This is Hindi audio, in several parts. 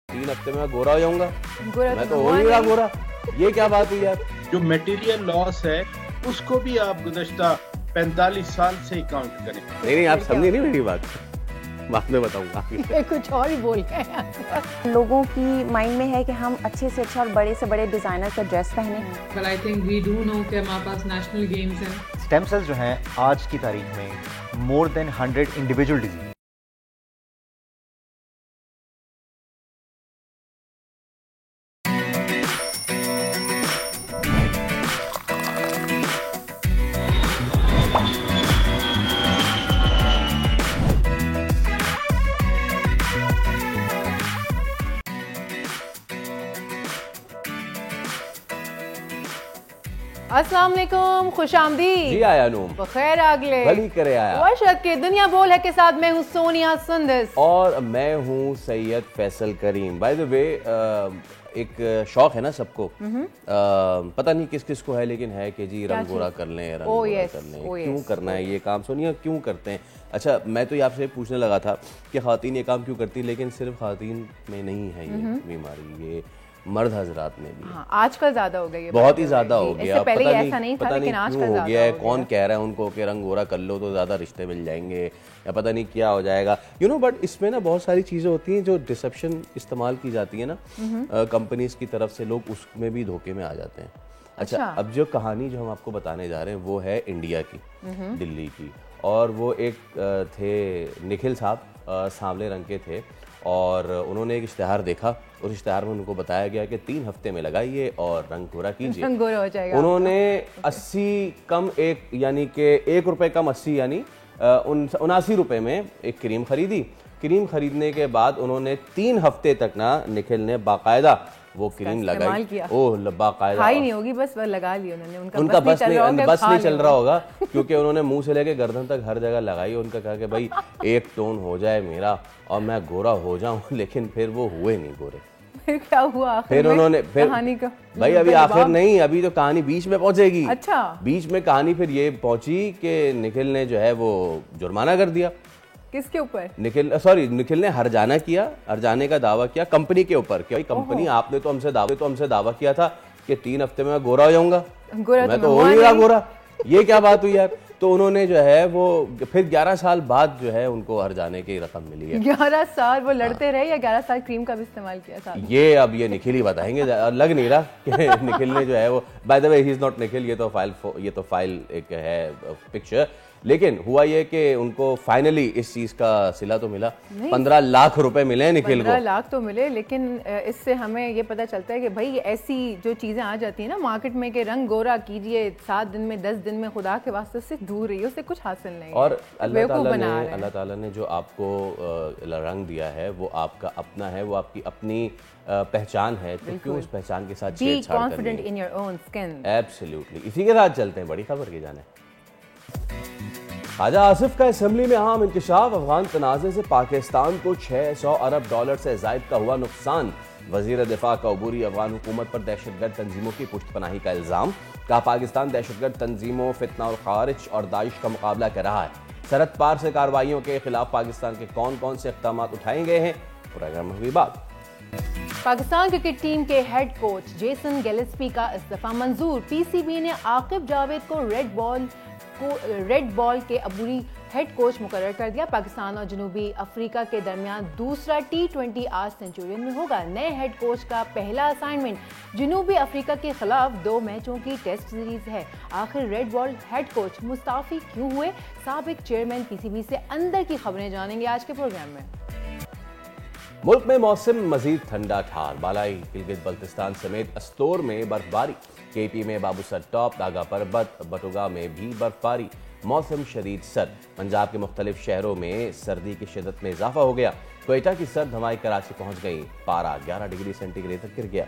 3 हफ्ते में मैं गोरा हो जाऊंगा। गोरा मैं तो तो हो ही रहा गोरा। ये क्या बात हुई यार। जो मटेरियल लॉस है उसको भी आप गुज़श्ता 45 साल से काउंट करें। नहीं आप समझे नहीं मेरी बात, बाद में बताऊंगा। ये कुछ और ही बोल गए हैं। लोगों की माइंड में है कि हम अच्छे से अच्छा और बड़े से बड़े डिजाइनर का ड्रेस पहने। But I think we do know कि हमारे पास नेशनल गेम्स हैं। स्टेम सेल्स जो हैं आज की तारीख में मोर देन 100 इंडिविजुअल डिजीज। अस्सलाम वालेकुम, खुशामदीद। जी आया नूम, बखैर आगले भली करे आया। वर्षत के दुनिया बोल है के साथ मैं हूँ सोनिया सुंदस और मैं हूँ सैयद फैसल करीम। बाय द वे एक शौक है ना सबको, पता नहीं किस किस को है, लेकिन है कि जी रंग गोरा कर लें, रंग गोरा कर लें। क्यों करना है ये काम सोनिया, क्यों करते हैं? अच्छा, मैं तो ये आपसे पूछने लगा था कि ख़वातीन ये काम क्यों करती, लेकिन सिर्फ ख़वातीन में नहीं है ये बीमारी, ये मर्द हजरात में भी। हाँ, आजकल ज्यादा हो गई है, बहुत ही ज्यादा हो गया। पहले पता ऐसा नहीं था, लेकिन आजकल हो ज्यादा गया है। हो कौन कह रहा है उनको कि रंग गोरा कर लो तो ज्यादा रिश्ते मिल जाएंगे, या पता नहीं क्या हो जाएगा, यू नो। बट इसमें ना बहुत सारी चीजें होती हैं जो डिसेप्शन इस्तेमाल की जाती है ना कंपनीज की तरफ से, लोग उसमें भी धोखे में आ जाते हैं। अच्छा, अब जो कहानी जो हम आपको बताने जा रहे हैं वो है इंडिया की, दिल्ली की। और वो एक थे निखिल साहब, सांवले रंग के थे, और उन्होंने एक इश्तिहार देखा। उस इश्तिहार में उनको बताया गया कि 3 हफ्ते में लगाइए और रंग गोरा कीजिए, रंग गोरा हो जाएगा। उन्होंने 80 कम 1 यानी कि 1 रुपये कम 80 यानी 79 रुपये में एक क्रीम खरीदी। क्रीम खरीदने के बाद उन्होंने 3 हफ्ते तक ना निखिल ने बाकायदा वो क्रीम लगाई। ओह, बाकायदा खाई नहीं होगी, बस लगा ली उन्होंने। उनका बस नहीं चल रहा होगा क्योंकि उन्होंने मुंह से लेके गर्दन तक हर जगह लगाई। उनका कहा कि भाई एक टोन हो जाए मेरा और मैं गोरा हो जाऊं, लेकिन फिर वो हुए नहीं गोरे। फिर क्या हुआ? फिर उन्होंने कहानी का भाई अभी आखिर नहीं, अभी तो कहानी बीच में पहुंचेगी। अच्छा, बीच में कहानी फिर ये पहुंची कि निखिल ने जो है वो जुर्माना कर दिया। किसके ऊपर? निखिल ने हर्जाना किया, हर्जाने का दावा किया कंपनी के ऊपर कि भाई कंपनी आपने तो हमसे दावा किया था कि 3 हफ्ते में मैं गोरा हो जाऊंगा, मैं तो हो ही रहा गोरा। ये क्या बात हुई यार। तो उन्होंने जो है वो फिर 11 साल बाद जो है उनको हर्जाने की रकम मिली है। 11 साल वो लड़ते रहे या 11 साल क्रीम का भी इस्तेमाल किया था? ये अब ये निखिल ही बताएंगे, लग नहीं रहा कि निखिल ने जो है वो, by the way he is not Nikhil, ये तो फाइल एक है पिक्चर। लेकिन हुआ ये कि उनको फाइनली इस चीज का सिला तो मिला। 15 लाख रुपए मिले निखिल को। 15 लाख तो मिले, लेकिन इससे हमें ये पता चलता है कि भाई ऐसी जो चीजें आ जाती है ना मार्केट में कि रंग गोरा कीजिए 7 दिन में 10 दिन में, खुदा के वास्ते से दूर रहिए, उससे कुछ हासिल नहीं। और अल्लाह ताला ने जो आपको रंग दिया है वो आपका अपना है, वो आपकी अपनी पहचान है, तो क्यों उस पहचान के साथ छेड़छाड़ करनी? Confident in your own skin. Absolutely. इसी के साथ चलते हैं बड़ी खबर की जाने। ख्वाजा आसिफ का असम्बली में अहम इंकशाफ, अफगान तनाज़े से पाकिस्तान को $600 अरब से जायद का हुआ नुकसान। वजीर दिफा का अबूरी अफगान हुकूमत पर दहशतगर्द तंजीमों की पुष्टपनाही का इल्ज़ाम। कहा पाकिस्तान दहशतगर्द तंजीमों, फितना और खारिज और दाइश का मुकाबला कर रहा है। सरहद पार से कार्रवाइयों के खिलाफ पाकिस्तान के कौन कौन से इक़दाम उठाए गए हैं, प्रोग्राम में हुई बात। पाकिस्तान क्रिकेट टीम के हेड कोच जेसन गिलेस्पी का इस्तीफा मंजूर। पीसीबी ने आकिब जावेद को रेड बॉल के अबूरी हेड कोच मुकर्रर कर दिया। पाकिस्तान और जनूबी अफ्रीका के दरमियान दूसरा T20 आज सेंचुरियन में होगा। नए हेड कोच का पहला असाइनमेंट जनूबी अफ्रीका के खिलाफ 2 मैचों की टेस्ट सीरीज है। आखिर red ball head coach Mustafi क्यों हुए? साबिक चेयरमैन पीसीबी से अंदर की खबरें जानेंगे आज के प्रोग्राम में। मुल्क में मौसम मजीद ठंडा ठार, बालाई गिलगित बल्तिस्तान समेत अस्तोर में बर्फबारी। केपी में बाबूसर टॉप, नागा पर्बत, बटुगा में भी बर्फबारी। मौसम शदीद सर्द, पंजाब के मुख्तलिफ शहरों में सर्दी की शिदत में इजाफा हो गया। क्वेटा की सर्द हवाएं कराची पहुंच गई, पारा 11 डिग्री सेंटीग्रेड तक गिर गया।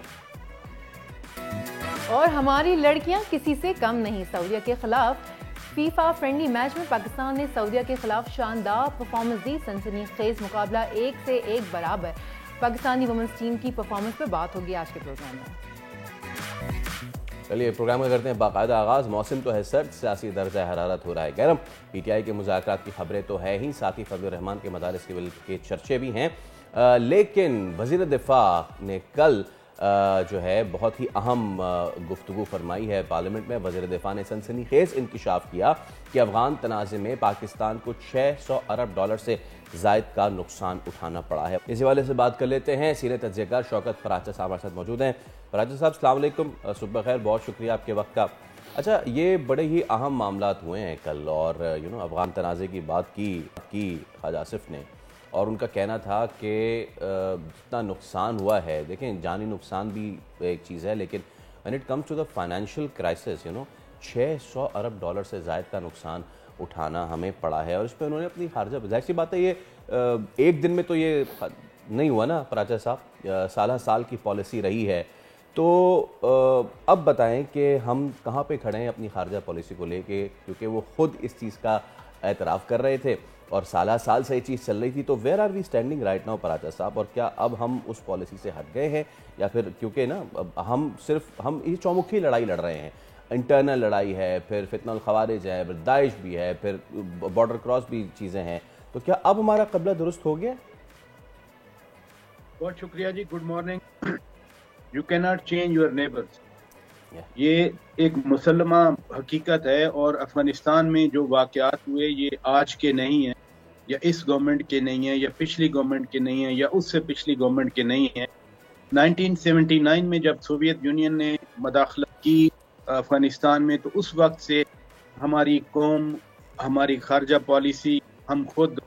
और हमारी लड़कियां किसी से कम नहीं। सऊदीया के खिलाफ फीफा फ्रेंडली मैच में पाकिस्तान ने सऊदीया के खिलाफ शानदार परफॉर्मेंस दी। सनसनीखेज मुकाबला 1 से 1 बराबर। पाकिस्तानी वुमेन्स टीम की परफॉर्मेंस पे बात होगी आज के प्रोग्राम में। चलिए प्रोग्राम का करते हैं बाकायदा आगाज। मौसम तो है सर्द, सियासी दर्जा हरारत हो रहा है गर्म। पीटीआई के मुज़ाकरात की खबरें तो है ही, साथ ही फजल रहमान के मदारिस के चर्चे भी हैं। लेकिन वज़ीर दिफा ने कल जो है बहुत ही अहम गुफ्तगू फरमाई है पार्लियामेंट में। वज़ीर दिफा ने सनसनीखेज़ इंकशाफ किया कि अफ़गान तनाज़े में पाकिस्तान को $600 अरब से ज़ायद का नुकसान उठाना पड़ा है। इसी वाले से बात कर लेते हैं। सीनियर तज्ज़ियाकार शौकत फराचा साहब हमारे साथ मौजूद हैं। फराचा साहब अस्सलाम वालेकुम, सुबह खैर, बहुत शुक्रिया आपके वक्त का। अच्छा, ये बड़े ही अहम मामलात हुए हैं कल, और अफ़गान तनाज़े की बात की ख्वाजा आसिफ ने, और उनका कहना था कि जितना नुकसान हुआ है, देखें जानी नुकसान भी एक चीज़ है, लेकिन when it comes to the financial crisis $600 अरब से ज़ायद का नुकसान उठाना हमें पड़ा है। और इस पर उन्होंने अपनी खारजा, जाहिर सी बात है ये एक दिन में तो ये नहीं हुआ ना फराचा साहब, साल साल की पॉलिसी रही है। तो अब बताएं कि हम कहाँ पे खड़े हैं अपनी खारजा पॉलिसी को लेके, क्योंकि वो खुद इस चीज़ का एतराफ़ कर रहे थे और साल साल से ये चीज़ चल रही थी। तो where are we standing right now फराचा साहब, और क्या अब हम उस पॉलिसी से हट गए हैं, या फिर क्योंकि ना हम ये चौमुखी लड़ाई लड़ रहे हैं, इंटरनल लड़ाई है, फिर फितनुल खवारिज है, फिर दाइश भी है, फिर बॉर्डर क्रॉस भी चीज़ें हैं, तो क्या अब हमारा कब्ला दुरुस्त हो गया? बहुत शुक्रिया जी, good morning. You can not change your neighbours, ये एक मुसल्लमा हकीकत है। और अफगानिस्तान में जो वाक़यात हुए ये आज के नहीं हैं, या इस गवर्नमेंट के नहीं है, या पिछली गवर्नमेंट के नहीं है, या उससे पिछली गवर्नमेंट के नहीं है। 1979 में जब सोवियत यूनियन ने मदाखलत की अफगानिस्तान में, तो उस वक्त से हमारी कौम, हमारी खारजा पॉलिसी, हम खुद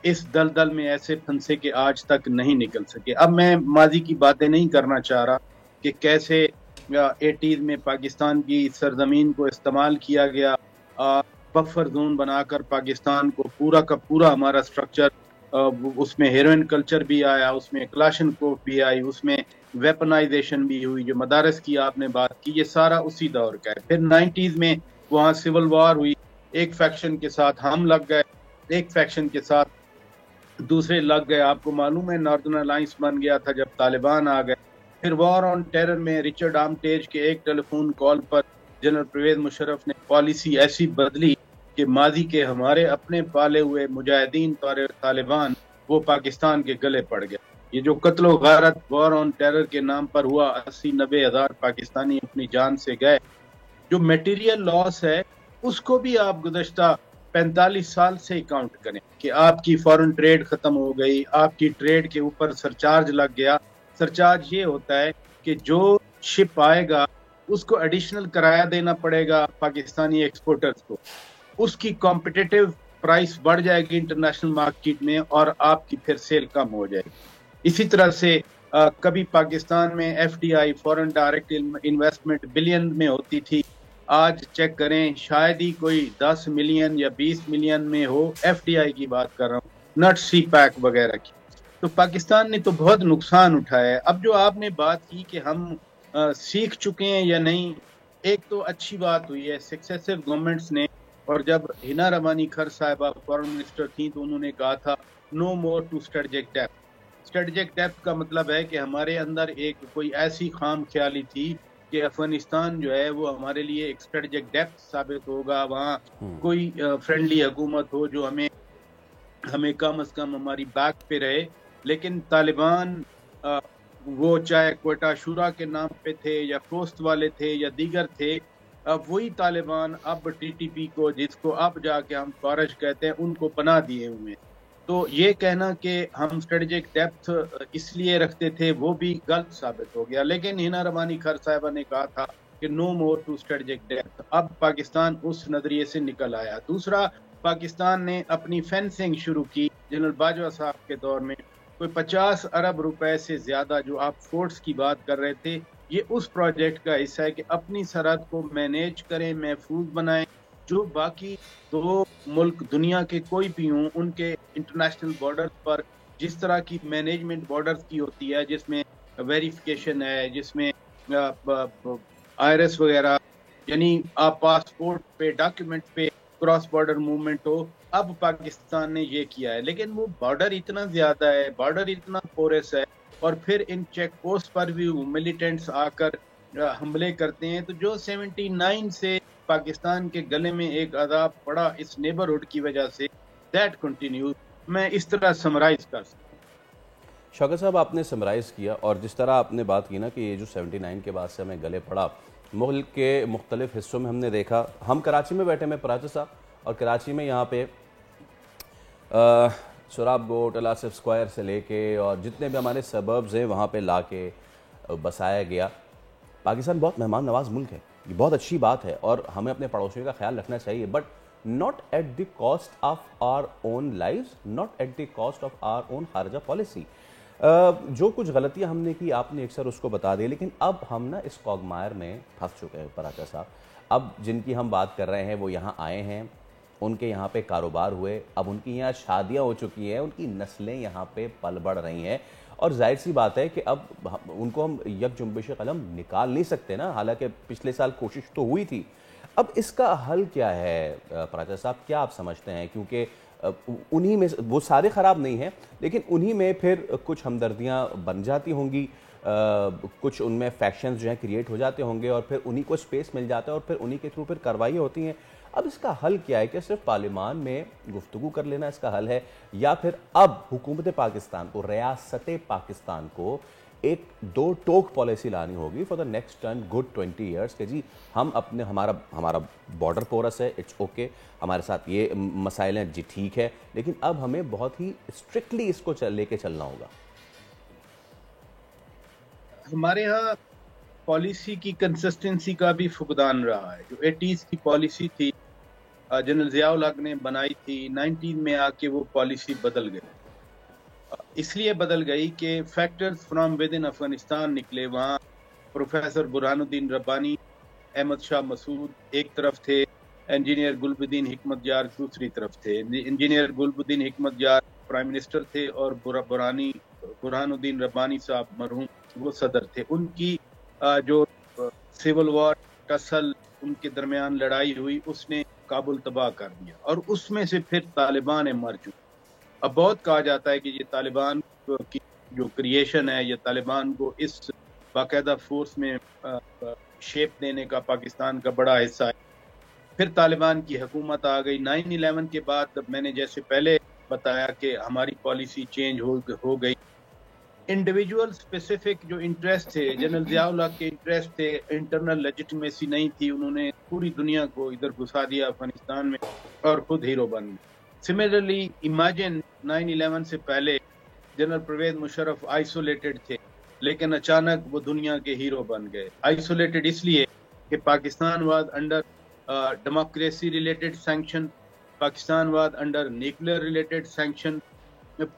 इस दलदल में ऐसे फंसे कि आज तक नहीं निकल सके। अब मैं माजी की बातें नहीं करना चाह रहा कि कैसे 80s में पाकिस्तान की सरजमीन को इस्तेमाल किया गया, बफर जोन बनाकर पाकिस्तान को पूरा का पूरा हमारा स्ट्रक्चर, उसमें हेरोइन कल्चर भी आया, उसमें क्लाशनकोफ भी आई, उसमें वेपनाइजेशन भी हुई, जो मदारस की आपने बात की, ये सारा उसी दौर का है। फिर 90s में वहाँ सिविल वॉर हुई, एक फैक्शन के साथ हम लग गए, एक फैक्शन के साथ दूसरे लग गए। आपको मालूम है नॉर्दर्न अलायंस बन गया था जब तालिबान आ गए। फिर वॉर ऑन टेरर में रिचर्ड आर्मटेज के एक टेलीफोन कॉल पर जनरल परवेज मुशर्रफ ने पॉलिसी ऐसी बदली कि माजी के हमारे अपने पाले हुए मुजाहिदीन तालिबान वो पाकिस्तान के गले पड़ गए। ये जो कत्लो गारत वॉर ऑन टेरर के नाम पर हुआ, 80-90 हज़ार पाकिस्तानी अपनी जान से गए। जो मटेरियल लॉस है उसको भी आप गुज़श्ता 45 साल से काउंट करें कि आपकी फॉरेन ट्रेड खत्म हो गई, आपकी ट्रेड के ऊपर सरचार्ज लग गया। सरचार्ज ये होता है कि जो शिप आएगा उसको एडिशनल किराया देना पड़ेगा पाकिस्तानी एक्सपोर्टर्स को, उसकी कॉम्पिटिटिव प्राइस बढ़ जाएगी इंटरनेशनल मार्केट में और आपकी फिर सेल कम हो जाएगी। इसी तरह से कभी पाकिस्तान में FDI foreign direct investment billion में होती थी, आज चेक करें शायद ही कोई 10 मिलियन या 20 मिलियन में हो। FDI की बात कर रहा हूँ, नट सी पैक वगैरह की। तो पाकिस्तान ने तो बहुत नुकसान उठाया है। अब जो आपने बात की कि हम सीख चुके हैं या नहीं, एक तो अच्छी बात हुई है सक्सेसिव गवर्नमेंट्स ने, और जब हिना रमानी खर साहिबा फॉरेन मिनिस्टर थी तो उन्होंने कहा था no more to strategic depth. Strategic depth का मतलब है कि हमारे अंदर एक कोई ऐसी खाम ख्याली थी कि अफगानिस्तान जो है वो हमारे लिए एक स्ट्रेटेजिक डेप्थ साबित होगा, वहाँ कोई फ्रेंडली हुकूमत हो जो हमें कम अज कम हमारी बैक पे रहे। लेकिन तालिबान वो चाहे क्वेटा शूरा के नाम पे थे या कोस्ट वाले थे या दीगर थे, अब वही तालिबान अब TTP को, जिसको अब जाके हम फ़ारज कहते हैं, उनको पनाह दिए हुए। तो ये कहना कि हम स्ट्रेटेजिक डेप्थ इसलिए रखते थे वो भी गलत साबित हो गया। लेकिन हिना रमानी खर साहिबा ने कहा था कि no more to strategic depth. अब पाकिस्तान उस नजरिए से निकल आया। दूसरा, पाकिस्तान ने अपनी फेंसिंग शुरू की जनरल बाजवा साहब के दौर में। कोई 50 अरब रुपए से ज्यादा जो आप फोर्ट्स की बात कर रहे थे, ये उस प्रोजेक्ट का हिस्सा है कि अपनी सरहद को मैनेज करें, महफूज बनाएं। जो बाकी दो मुल्क दुनिया के कोई भी हों, उनके इंटरनेशनल बॉर्डर पर जिस तरह की मैनेजमेंट बॉर्डर्स की होती है, जिसमें वेरिफिकेशन है, जिसमें IRS वगैरह, यानी आप पासपोर्ट पे, डॉक्यूमेंट पे क्रॉस बॉर्डर मूवमेंट हो, अब पाकिस्तान ने ये किया है। लेकिन वो बॉर्डर इतना ज्यादा है, बॉर्डर इतना पोरस है, और फिर इन चेक पोस्ट पर भी मिलिटेंट्स आकर हमले करते हैं। तो जो 79 से पाकिस्तान के गले में एक अजाब पड़ा इस नेबरहुड की वजह से, दैट कंटिन्यूज। मैं इस तरह समराइज कर सकता हूँ। शौकत साहब, आपने समराइज़ किया और जिस तरह आपने बात की ना कि ये जो 79 के बाद से हमें गले पड़ा, मुल्क के मुख्तलिफ हिस्सों में हमने देखा। हम कराची में बैठे में पराचा साहब, और कराची में यहाँ पे सुराब गोट, अलासिफ स्क्वायर से लेके और जितने भी हमारे सबर्ब्स हैं वहाँ पे ला के बसाया गया। पाकिस्तान बहुत मेहमान नवाज मुल्क है, ये बहुत अच्छी बात है और हमें अपने पड़ोसियों का ख्याल रखना चाहिए, but not at the cost of our own lives, not at the cost of our own खारजा पॉलिसी। जो कुछ गलतियां हमने की आपने अक्सर उसको बता दिया, लेकिन अब हम ना इस कॉगमायर में फंस चुके हैं पराचा साहब। अब जिनकी हम बात कर रहे हैं वो यहाँ आए हैं, उनके यहाँ पे कारोबार हुए, अब उनकी यहाँ शादियाँ हो चुकी हैं, उनकी नस्लें यहाँ पे पल बढ़ रही हैं और जाहिर सी बात है कि अब उनको हम यक जुम्बिश कलम निकाल नहीं सकते ना, हालांकि पिछले साल कोशिश तो हुई थी। अब इसका हल क्या है पराचा साहब, क्या आप समझते हैं? क्योंकि उन्हीं में वो सारे ख़राब नहीं हैं, लेकिन उन्हीं में फिर कुछ हमदर्दियाँ बन जाती होंगी, कुछ उनमें फैक्शंस जो हैं क्रिएट हो जाते होंगे और फिर उन्हीं को स्पेस मिल जाता है और फिर उन्हीं के थ्रू फिर कार्रवाई होती हैं। अब इसका हल क्या है? क्या सिर्फ पार्लियामान में गुफ्तगू कर लेना इसका हल है, या फिर अब हुकूमत पाकिस्तान को, रियासत पाकिस्तान को एक दो टोक पॉलिसी लानी होगी for the next 10 good 20 years के जी हम अपने हमारा बॉर्डर पोरस है, इट्स ओके, हमारे साथ ये मसाइल हैं जी, ठीक है, लेकिन अब हमें बहुत ही स्ट्रिक्टली इसको लेके चलना होगा। हमारे यहाँ पॉलिसी की कंसिस्टेंसी का भी फुकदान रहा है। जो 80s की पॉलिसी थी, जनरल ज़िया-उल हक ने बनाई थी, 19 में आके वो पॉलिसी बदल गई। इसलिए बदल गई कि factors from with in Afghanistan निकले। वहाँ प्रोफेसर बुरहानुद्दीन रब्बानी, अहमद शाह मसूद एक तरफ थे, इंजीनियर गुलबुद्दीन हिकमत जार दूसरी तरफ थे। इंजीनियर गुलबुद्दीन हिकमत जार प्राइम मिनिस्टर थे और बुरहानुद्दीन रब्बानी साहब मरहूम वो सदर थे। उनकी जो सिविल वॉर टसल उनके दरमियान लड़ाई हुई, उसने काबुल तबाह कर दिया और उसमें से फिर तालिबान मर चुके। अब बहुत कहा जाता है कि ये तालिबान की जो क्रिएशन है, ये तालिबान को इस बाकायदा फोर्स में शेप देने का पाकिस्तान का बड़ा हिस्सा है। फिर तालिबान की हुकूमत आ गई 9/11 के बाद। मैंने जैसे पहले बताया कि हमारी पॉलिसी चेंज हो गई। इंडिविजुअल स्पेसिफिक जो इंटरेस्ट थे, जनरल ज़िया-उल हक के इंटरेस्ट थे, इंटरनल लेजिटिमेसी नहीं थी, उन्होंने पूरी दुनिया को इधर घुसा दिया अफगानिस्तान में और खुद हीरो बन गए। सिमिलरली इमेजिन 9/11 से पहले जनरल परवेज मुशर्रफ आइसोलेटेड थे, लेकिन अचानक वो दुनिया के हीरो बन गए। आइसोलेटेड इसलिए कि Pakistan was under democracy related sanction, Pakistan was under nuclear related sanction.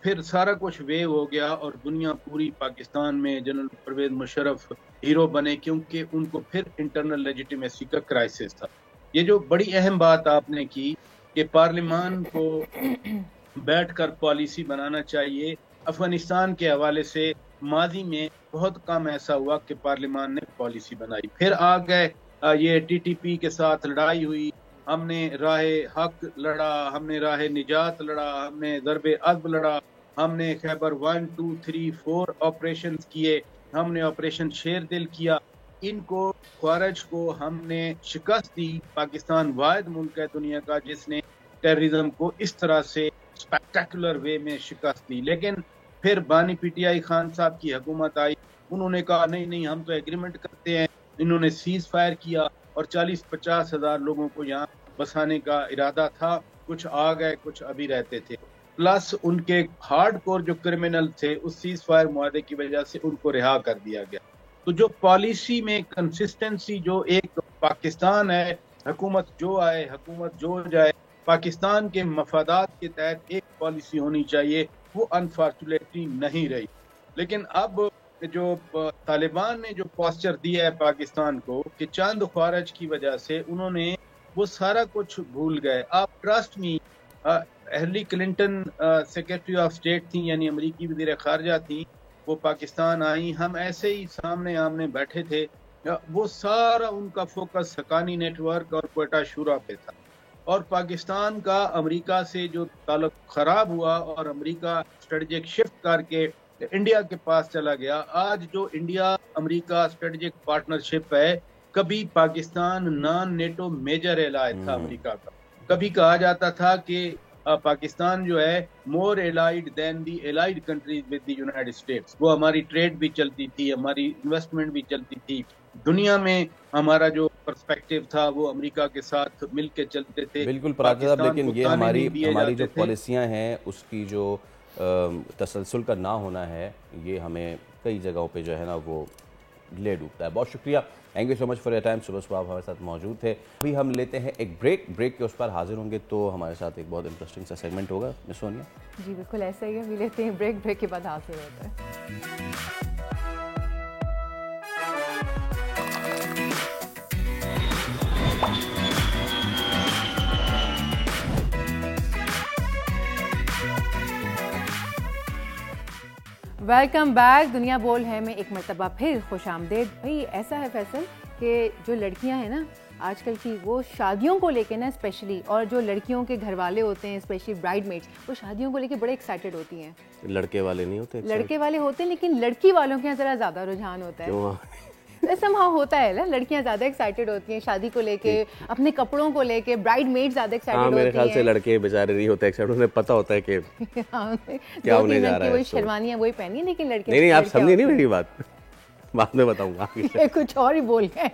फिर सारा कुछ वेव हो गया और दुनिया पूरी पाकिस्तान में जनरल परवेज मुशर्रफ हीरो बने, क्योंकि उनको फिर इंटरनल लेजिटिमेसी का क्राइसिस था। ये जो बड़ी अहम बात आपने की कि पार्लियामान को बैठकर पॉलिसी बनाना चाहिए, अफगानिस्तान के हवाले से माजी में बहुत कम ऐसा हुआ कि पार्लियामान ने पॉलिसी बनाई। फिर आ गए ये TTP के साथ लड़ाई हुई, हमने राहे हक लड़ा, हमने राहे निजात लड़ा, हमने ज़रबे अज़ब लड़ा, हमने खैबर 1, 2, 3, 4 ऑपरेशन किए, हमने ऑपरेशन शेर दिल किया। इनको ख्वारिज को हमने शिकस्त दी। पाकिस्तान वाहिद मुल्क है दुनिया का जिसने टेररिज्म को इस तरह से स्पेक्टेकुलर वे में शिकस्त दी। लेकिन फिर बानी PTI खान साहब की हुकूमत आई, उन्होंने कहा नहीं हम तो एग्रीमेंट करते हैं। इन्होंने सीज फायर किया और 40-50 हज़ार लोगों को यहाँ बसाने का इरादा था। कुछ आ गए, कुछ अभी रहते थे। प्लस उनके हार्डकोर जो क्रिमिनल थे उस सीज फायर मुआहदे की वजह से उनको रिहा कर दिया गया। तो जो पॉलिसी में कंसिस्टेंसी, जो एक पाकिस्तान है, हुकूमत जो आए हुकूमत जो जाए, पाकिस्तान के मफादात के तहत एक पॉलिसी होनी चाहिए, वो अनफॉर्चुनेटली नहीं रही। लेकिन अब जो तालिबान ने जो पोस्चर दिया है पाकिस्तान को कि चंद ख्वारिज की वजह से उन्होंने वो सारा कुछ भूल गए। आप trust me, Hillary Clinton secretary of state थी, यानी अमरीकी वज़ीर ख़ारजा थी, वो पाकिस्तान आई, हम ऐसे ही सामने आमने बैठे थे। वो सारा उनका फोकस हकानी नेटवर्क और क्वेटा शूरा पे था और पाकिस्तान का अमेरिका से जो ताल्लुक खराब हुआ और अमेरिका स्ट्रेटेजिक शिफ्ट करके इंडिया के पास चला गया। आज जो इंडिया अमेरिका स्ट्रेटेजिक पार्टनरशिप है, कभी Pakistan non NATO major ally था अमेरिका का। कभी कहा जाता था कि पाकिस्तान जो है more allied than the allied countries with the United States. वो हमारी ट्रेड भी चलती थी, हमारी इन्वेस्टमेंट भी चलती थी, दुनिया में हमारा जो पर्सपेक्टिव था वो अमेरिका के साथ मिलके चलते थे। बिल्कुल पराग साहब, लेकिन ये हमारी जो पॉलिसियां हैं उसकी जो तसलसल का ना होना है, ये हमें कई जगहों पे जो है ना वो ले डूबता है। बहुत शुक्रिया, thank you so much for your time. सुबह सुबह आप हमारे साथ मौजूद थे। अभी हम लेते हैं एक ब्रेक के उस पर हाजिर होंगे तो हमारे साथ एक बहुत इंटरेस्टिंग सा सेगमेंट होगा। मिस सोनिया जी बिल्कुल ऐसा ही है, अभी लेते हैं ब्रेक के बाद हाजिर होता है। Welcome back. दुनिया बोल है में एक मरतबा फिर खुश आमदेद। भाई ऐसा है फैसल कि जो लड़कियां हैं ना आजकल की, वो शादियों को लेके ना स्पेशली, और जो लड़कियों के घर वाले होते हैं स्पेशली ब्राइडमेड्स, वो शादियों को लेके बड़े एक्साइटेड होती हैं। लड़के वाले नहीं होते? लड़के वाले होते हैं, लेकिन लड़की वालों के यहाँ ज़रा ज़्यादा रुझान होता है। समहाउ होता है ना, लड़कियां ज्यादा एक्साइटेड होती हैं शादी को लेके, अपने कपड़ों को लेके, ब्राइडमेड ज्यादा एक्साइटेड होती हैं। मेरे ख्याल से लड़के बेचारे नहीं होते एक्साइटेड, उन्हें पता होता है कि क्या होने जा रहा है। वही शेरवानियां वही पहनी, लेकिन लड़के नहीं, आप समझे नहीं मेरी बात, बाद में बताऊंगा। कुछ और ही बोल गए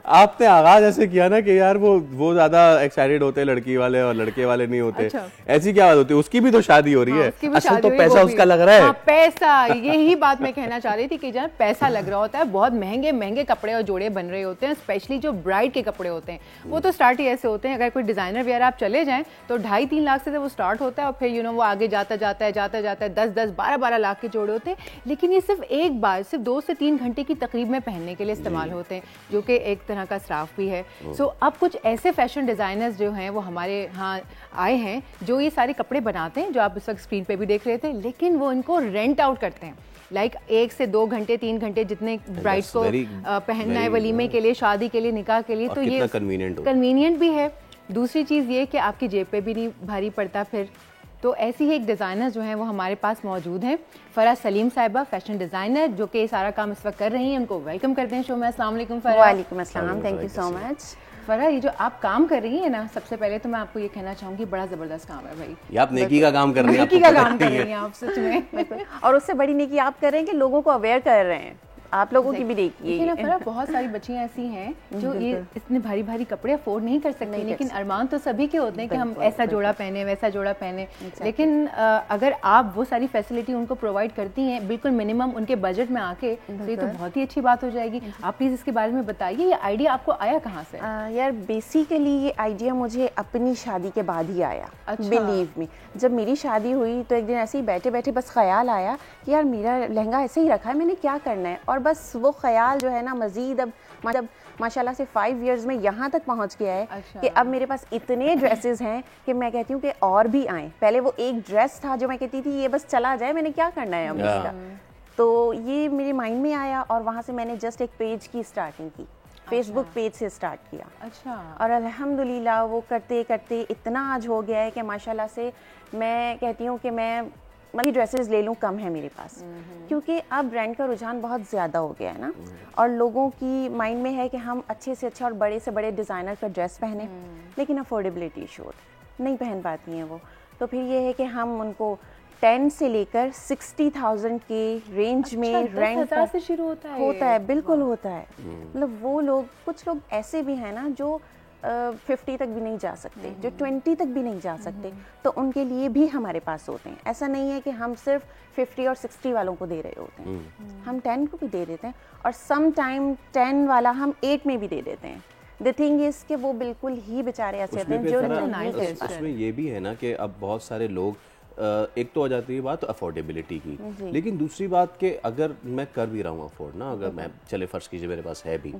आपने आगाज ऐसे किया ना कि यार वो ज्यादा एक्साइटेड होते हैं लड़की वाले और लड़के वाले नहीं होते। अच्छा। ऐसी क्या बात होती है? उसकी भी तो शादी हो रही है, असल तो पैसा उसका लग रहा है। पैसा, यही बात मैं कहना चाह रही थी कि जब पैसा लग रहा होता है, बहुत महंगे महंगे कपड़े और जोड़े बन रहे होते हैं, स्पेशली जो ब्राइड के कपड़े होते हैं वो तो स्टार्ट ही ऐसे होते हैं। अगर कोई डिजाइनर वेयर आप चले जाएं तो 2.5-3 लाख से वो स्टार्ट होता है, और फिर वो आगे जाता जाता है 10-10, 12-12 लाख के जोड़े होते हैं। लेकिन ये सिर्फ एक बार, सिर्फ 2 से 3 घंटे की तकरीब में पहनने के लिए इस्तेमाल होते हैं, जो कि एक तरह का स्राफ भी है। सो अब कुछ ऐसे फैशन डिजाइनर्स जो हैं वो हमारे यहाँ आए हैं जो ये सारे कपड़े बनाते हैं, जो आप इस वक्त स्क्रीन पे भी देख रहे थे, लेकिन वो इनको रेंट आउट करते हैं। लाइक 1 से 2 घंटे 3 घंटे जितने ब्राइड को पहनना है वलीमे के लिए, शादी के लिए, निकाह के लिए, तो ये कन्वीनियंट भी है। दूसरी चीज़ ये कि आपकी जेब पे भी नहीं भारी पड़ता फिर। तो ऐसी ही एक डिज़ाइनर जो हैं वो हमारे पास मौजूद हैं, फरा सलीम साहिबा, फैशन डिज़ाइनर, जो कि सारा काम इस वक्त कर रही हैं। उनको वेलकम करते हैं शो में। अस्सलाम वालेकुम फरा। वालेकुम अस्सलाम, थैंक यू सो मच। फरा, ये जो आप काम कर रही है ना, सबसे पहले तो मैं आपको ये कहना चाहूँगी, बड़ा ज़बरदस्त काम है भाई। ये आप नेकी का काम कर रही हैं, नेकी का काम कर रही हैं आप सच में। और उससे बड़ी नेकी आप कर रहे हैं कि लोगों को अवेयर कर रहे हैं, आप लोगों की भी देखिए ना फरा, बहुत सारी बच्चियां ऐसी हैं जो ये इतने भारी भारी कपड़े अफोर्ड नहीं कर सकती, लेकिन अरमान तो सभी के होते हैं कि हम ऐसा जोड़ा पहने, वैसा जोड़ा पहने। लेकिन अगर आप वो सारी फैसिलिटी उनको प्रोवाइड करती हैं बिल्कुल मिनिमम उनके बजट में आके, तो ये तो बहुत ही अच्छी बात हो जाएगी। आप प्लीज इसके बारे में बताइए, ये आइडिया आपको आया कहाँ से? यार बेसिकली ये आइडिया मुझे अपनी शादी के बाद ही आया। बिलीव मी, जब मेरी शादी हुई तो एक दिन ऐसे ही बैठे बैठे बस ख्याल आया कि यार मेरा लहंगा ऐसे ही रखा है, मैंने क्या करना है। और बस वो ख्याल जो है ना मजीद अब मतलब माशाल्लाह से 5 इयर्स में यहाँ तक पहुँच गया है। अच्छा। कि अब मेरे पास इतने ड्रेसेस हैं कि मैं कहती हूँ कि और भी आएँ। पहले वो एक ड्रेस था जो मैं कहती थी ये बस चला जाए, मैंने क्या करना है अब इसका। तो ये मेरे माइंड में आया और वहाँ से मैंने जस्ट एक पेज की स्टार्टिंग की, फेसबुक पेज से स्टार्ट किया। अच्छा। और अल्हम्दुलिल्लाह वो करते करते इतना आज हो गया है कि माशाल्लाह से मैं कहती हूँ कि मैं मतलब ड्रेसेस ले लूँ कम है मेरे पास, क्योंकि अब ब्रांड का रुझान बहुत ज़्यादा हो गया है ना, और लोगों की माइंड में है कि हम अच्छे से अच्छा और बड़े से बड़े डिज़ाइनर का ड्रेस पहने, लेकिन अफोर्डेबिलिटी इशू नहीं पहन पाती हैं वो। तो फिर ये है कि हम उनको 10 से लेकर 60,000 के रेंज में रेंट से शुरू होता है। बिल्कुल होता है। मतलब वो लोग, कुछ लोग ऐसे भी हैं ना जो 50 तक भी नहीं जा सकते, जो 20 तक भी नहीं जा सकते, तो उनके लिए भी हमारे पास होते हैं। ऐसा नहीं है कि हम सिर्फ 50 और 60 वालों को दे रहे होते हैं, हम 10 को भी दे देते हैं, और सम टाइम 10 वाला हम 8 में भी दे देते हैं। द थिंग इज कि वो बिल्कुल ही बेचारे ऐसे होते हैं जो उसमें ये भी है ना कि अब बहुत सारे लोग, एक तो आ जाती है बात अफोर्डेबिलिटी की, लेकिन दूसरी बात कि अगर मैं कर भी रहा हूँ अफोर्ड ना, अगर मैं चले फर्ज कीजिए मेरे पास है भी,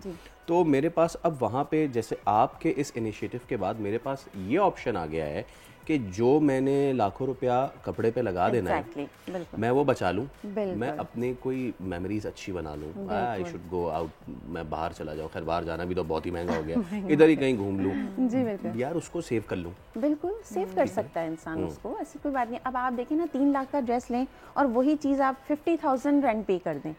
तो मेरे पास अब वहाँ पे जैसे आपके इस इनिशिएटिव के बाद मेरे पास ये ऑप्शन आ गया है कि जो मैंने लाखों रुपया कपड़े पे लगा देना है मैं वो बचा लूं, मैं अपनी कोई मेमोरीज अच्छी बना लूं। आई शुड गो आउट, मैं बाहर चला जाऊं, खैर बाहर जाना भी तो बहुत ही महंगा हो गया, इधर ही कहीं घूम लूं, यार उसको सेव कर लूं। बिल्कुल सेव कर सकता है इंसान उसको, ऐसी कोई बात नहीं। अब आप देखें ना 3 लाख का ड्रेस लें और वही चीज़ आप 50,000 रेंट पे कर दें,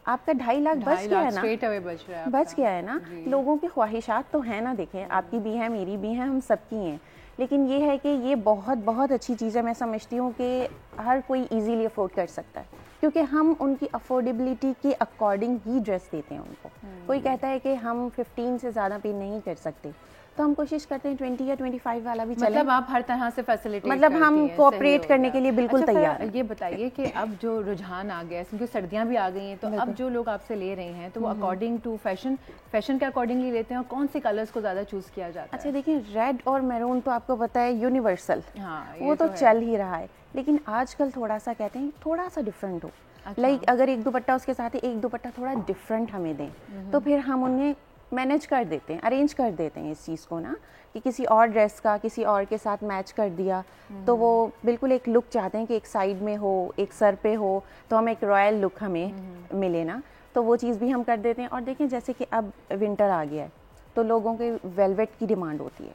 आपका 2.5 लाख बच गया है ना, स्ट्रेट अवे बच रहा है, बच गया है ना। लोगों की ख्वाहिशात तो है ना, देखें आपकी भी है, मेरी भी है, हम सबकी हैं, लेकिन ये है कि ये बहुत बहुत अच्छी चीज़ है। मैं समझती हूँ कि हर कोई इजीली अफोर्ड कर सकता है, क्योंकि हम उनकी अफोर्डेबिलिटी के अकॉर्डिंग ही ड्रेस देते हैं उनको। कोई कहता है कि हम 15 से ज़्यादा पे नहीं कर सकते, तो हम कोशिश करते हैं 20 या 25 वाला भी चले। मतलब आप हर तरह से फैसिलिटी, मतलब हम कोऑपरेट करने के लिए बिल्कुल तैयार हैं। ये बताइए कि अब जो रुझान आ गया है, क्योंकि सर्दियां भी आ गई हैं, तो अब जो लोग आपसे ले रहे हैं तो वो अकॉर्डिंग टू फैशन के अकॉर्डिंगली लेते हैं, और कौन से कलर्स को ज़्यादा चूज़ किया जाता है? अच्छा देखिए, रेड और मैरून तो आपको पता है यूनिवर्सल, हाँ, वो तो चल ही रहा है, लेकिन आजकल थोड़ा सा कहते हैं थोड़ा सा डिफरेंट हो। लाइक अगर एक दुपट्टा उसके साथ है, एक दुपट्टा थोड़ा डिफरेंट हमें दें, तो फिर हम उन्हें मैनेज कर देते हैं, अरेंज कर देते हैं इस चीज़ को ना, कि किसी और ड्रेस का किसी और के साथ मैच कर दिया, तो वो बिल्कुल एक लुक चाहते हैं कि एक साइड में हो, एक सर पे हो, तो हम एक रॉयल लुक हमें मिले ना, तो वो चीज़ भी हम कर देते हैं। और देखें जैसे कि अब विंटर आ गया है, तो लोगों के वेलवेट की डिमांड होती है।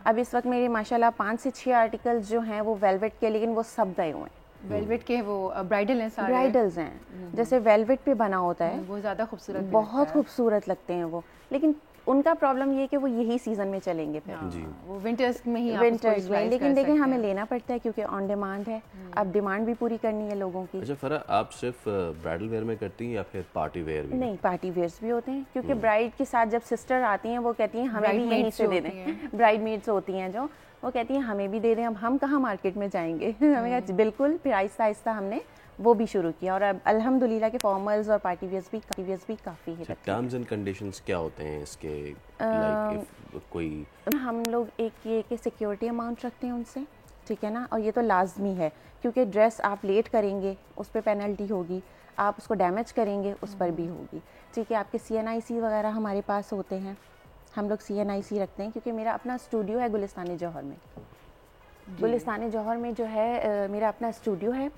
अब इस वक्त मेरे माशाल्लाह 5 से 6 आर्टिकल्स जो हैं वो वेलवेट के, लेकिन वो सब गए हुए हैं। वेलवेट के वो ब्राइडल हैं, सारे ब्राइडल्स हैं, जैसे वेलवेट पे बना होता है, वो ज़्यादा खूबसूरत, बहुत खूबसूरत लगते हैं वो, लेकिन उनका प्रॉब्लम ये है कि वो यही सीजन में चलेंगे फिर, वो विंटर्स में ही विंटर्स में, लेकिन देखें हमें लेना पड़ता है क्योंकि ऑन डिमांड है, अब डिमांड भी पूरी करनी है लोगों की। अच्छा फरा, आप सिर्फ ब्राइडल वेयर में करती हैं या फिर पार्टी वेयर भी? नहीं, पार्टी वेयर्स भी होते हैं, क्योंकि ब्राइड के साथ जब सिस्टर आती हैं वो कहती हैं हमें भी यहीं से दे दें। ब्राइड मेड्स होती हैं जो, वो कहती हैं हमें भी दे दें, अब हम कहाँ मार्केट में जाएंगे। हमें कहा बिल्कुल, फिर आहिस्ता आहिस्ता हमने वो भी शुरू किया, और अब अल्हम्दुलिल्लाह के फॉर्मल्स और पार्टी वेयर्स भी काफ़ी है। टर्म्स एंड कंडीशंस क्या होते हैं इसके? लाइक कोई हम लोग एक ये कि सिक्योरिटी अमाउंट रखते हैं उनसे, ठीक है ना, और ये तो लाजमी है, क्योंकि ड्रेस आप लेट करेंगे उस पर पेनल्टी होगी, आप उसको डैमेज करेंगे उस पर भी होगी, ठीक है। आपके CNIC वगैरह हमारे पास होते हैं, हम लोग CNIC रखते हैं, क्योंकि मेरा अपना स्टूडियो है गुलिस्तान जौहर में। गुलिस्तान जौहर में जो है मेरा अपना स्टूडियो है,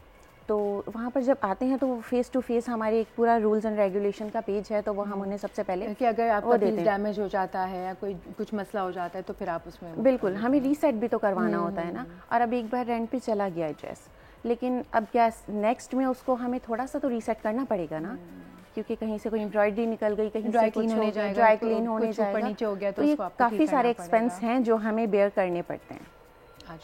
तो वहाँ पर जब आते हैं तो फेस टू फेस हमारे एक पूरा रूल्स एंड रेगुलेशन का पेज है, तो वो हम उन्हें सबसे पहले कि अगर आपका पीस डैमेज हो जाता है या कोई कुछ मसला हो जाता है तो फिर आप उसमें बिल्कुल हमें रीसेट भी तो करवाना होता है ना। और अब एक बार रेंट पे चला गया है ड्रेस, लेकिन अब क्या नेक्स्ट में उसको हमें थोड़ा सा तो रीसेट करना पड़ेगा ना, क्योंकि कहीं से कोई एम्ब्रॉयडरी निकल गई, कहीं ड्राई से कुछ क्लीन हो गया, ड्राई क्लीन होने जाएगा, नीचे हो गया, तो ये काफ़ी सारे एक्सपेंस हैं जो हमें बेयर करने पड़ते हैं।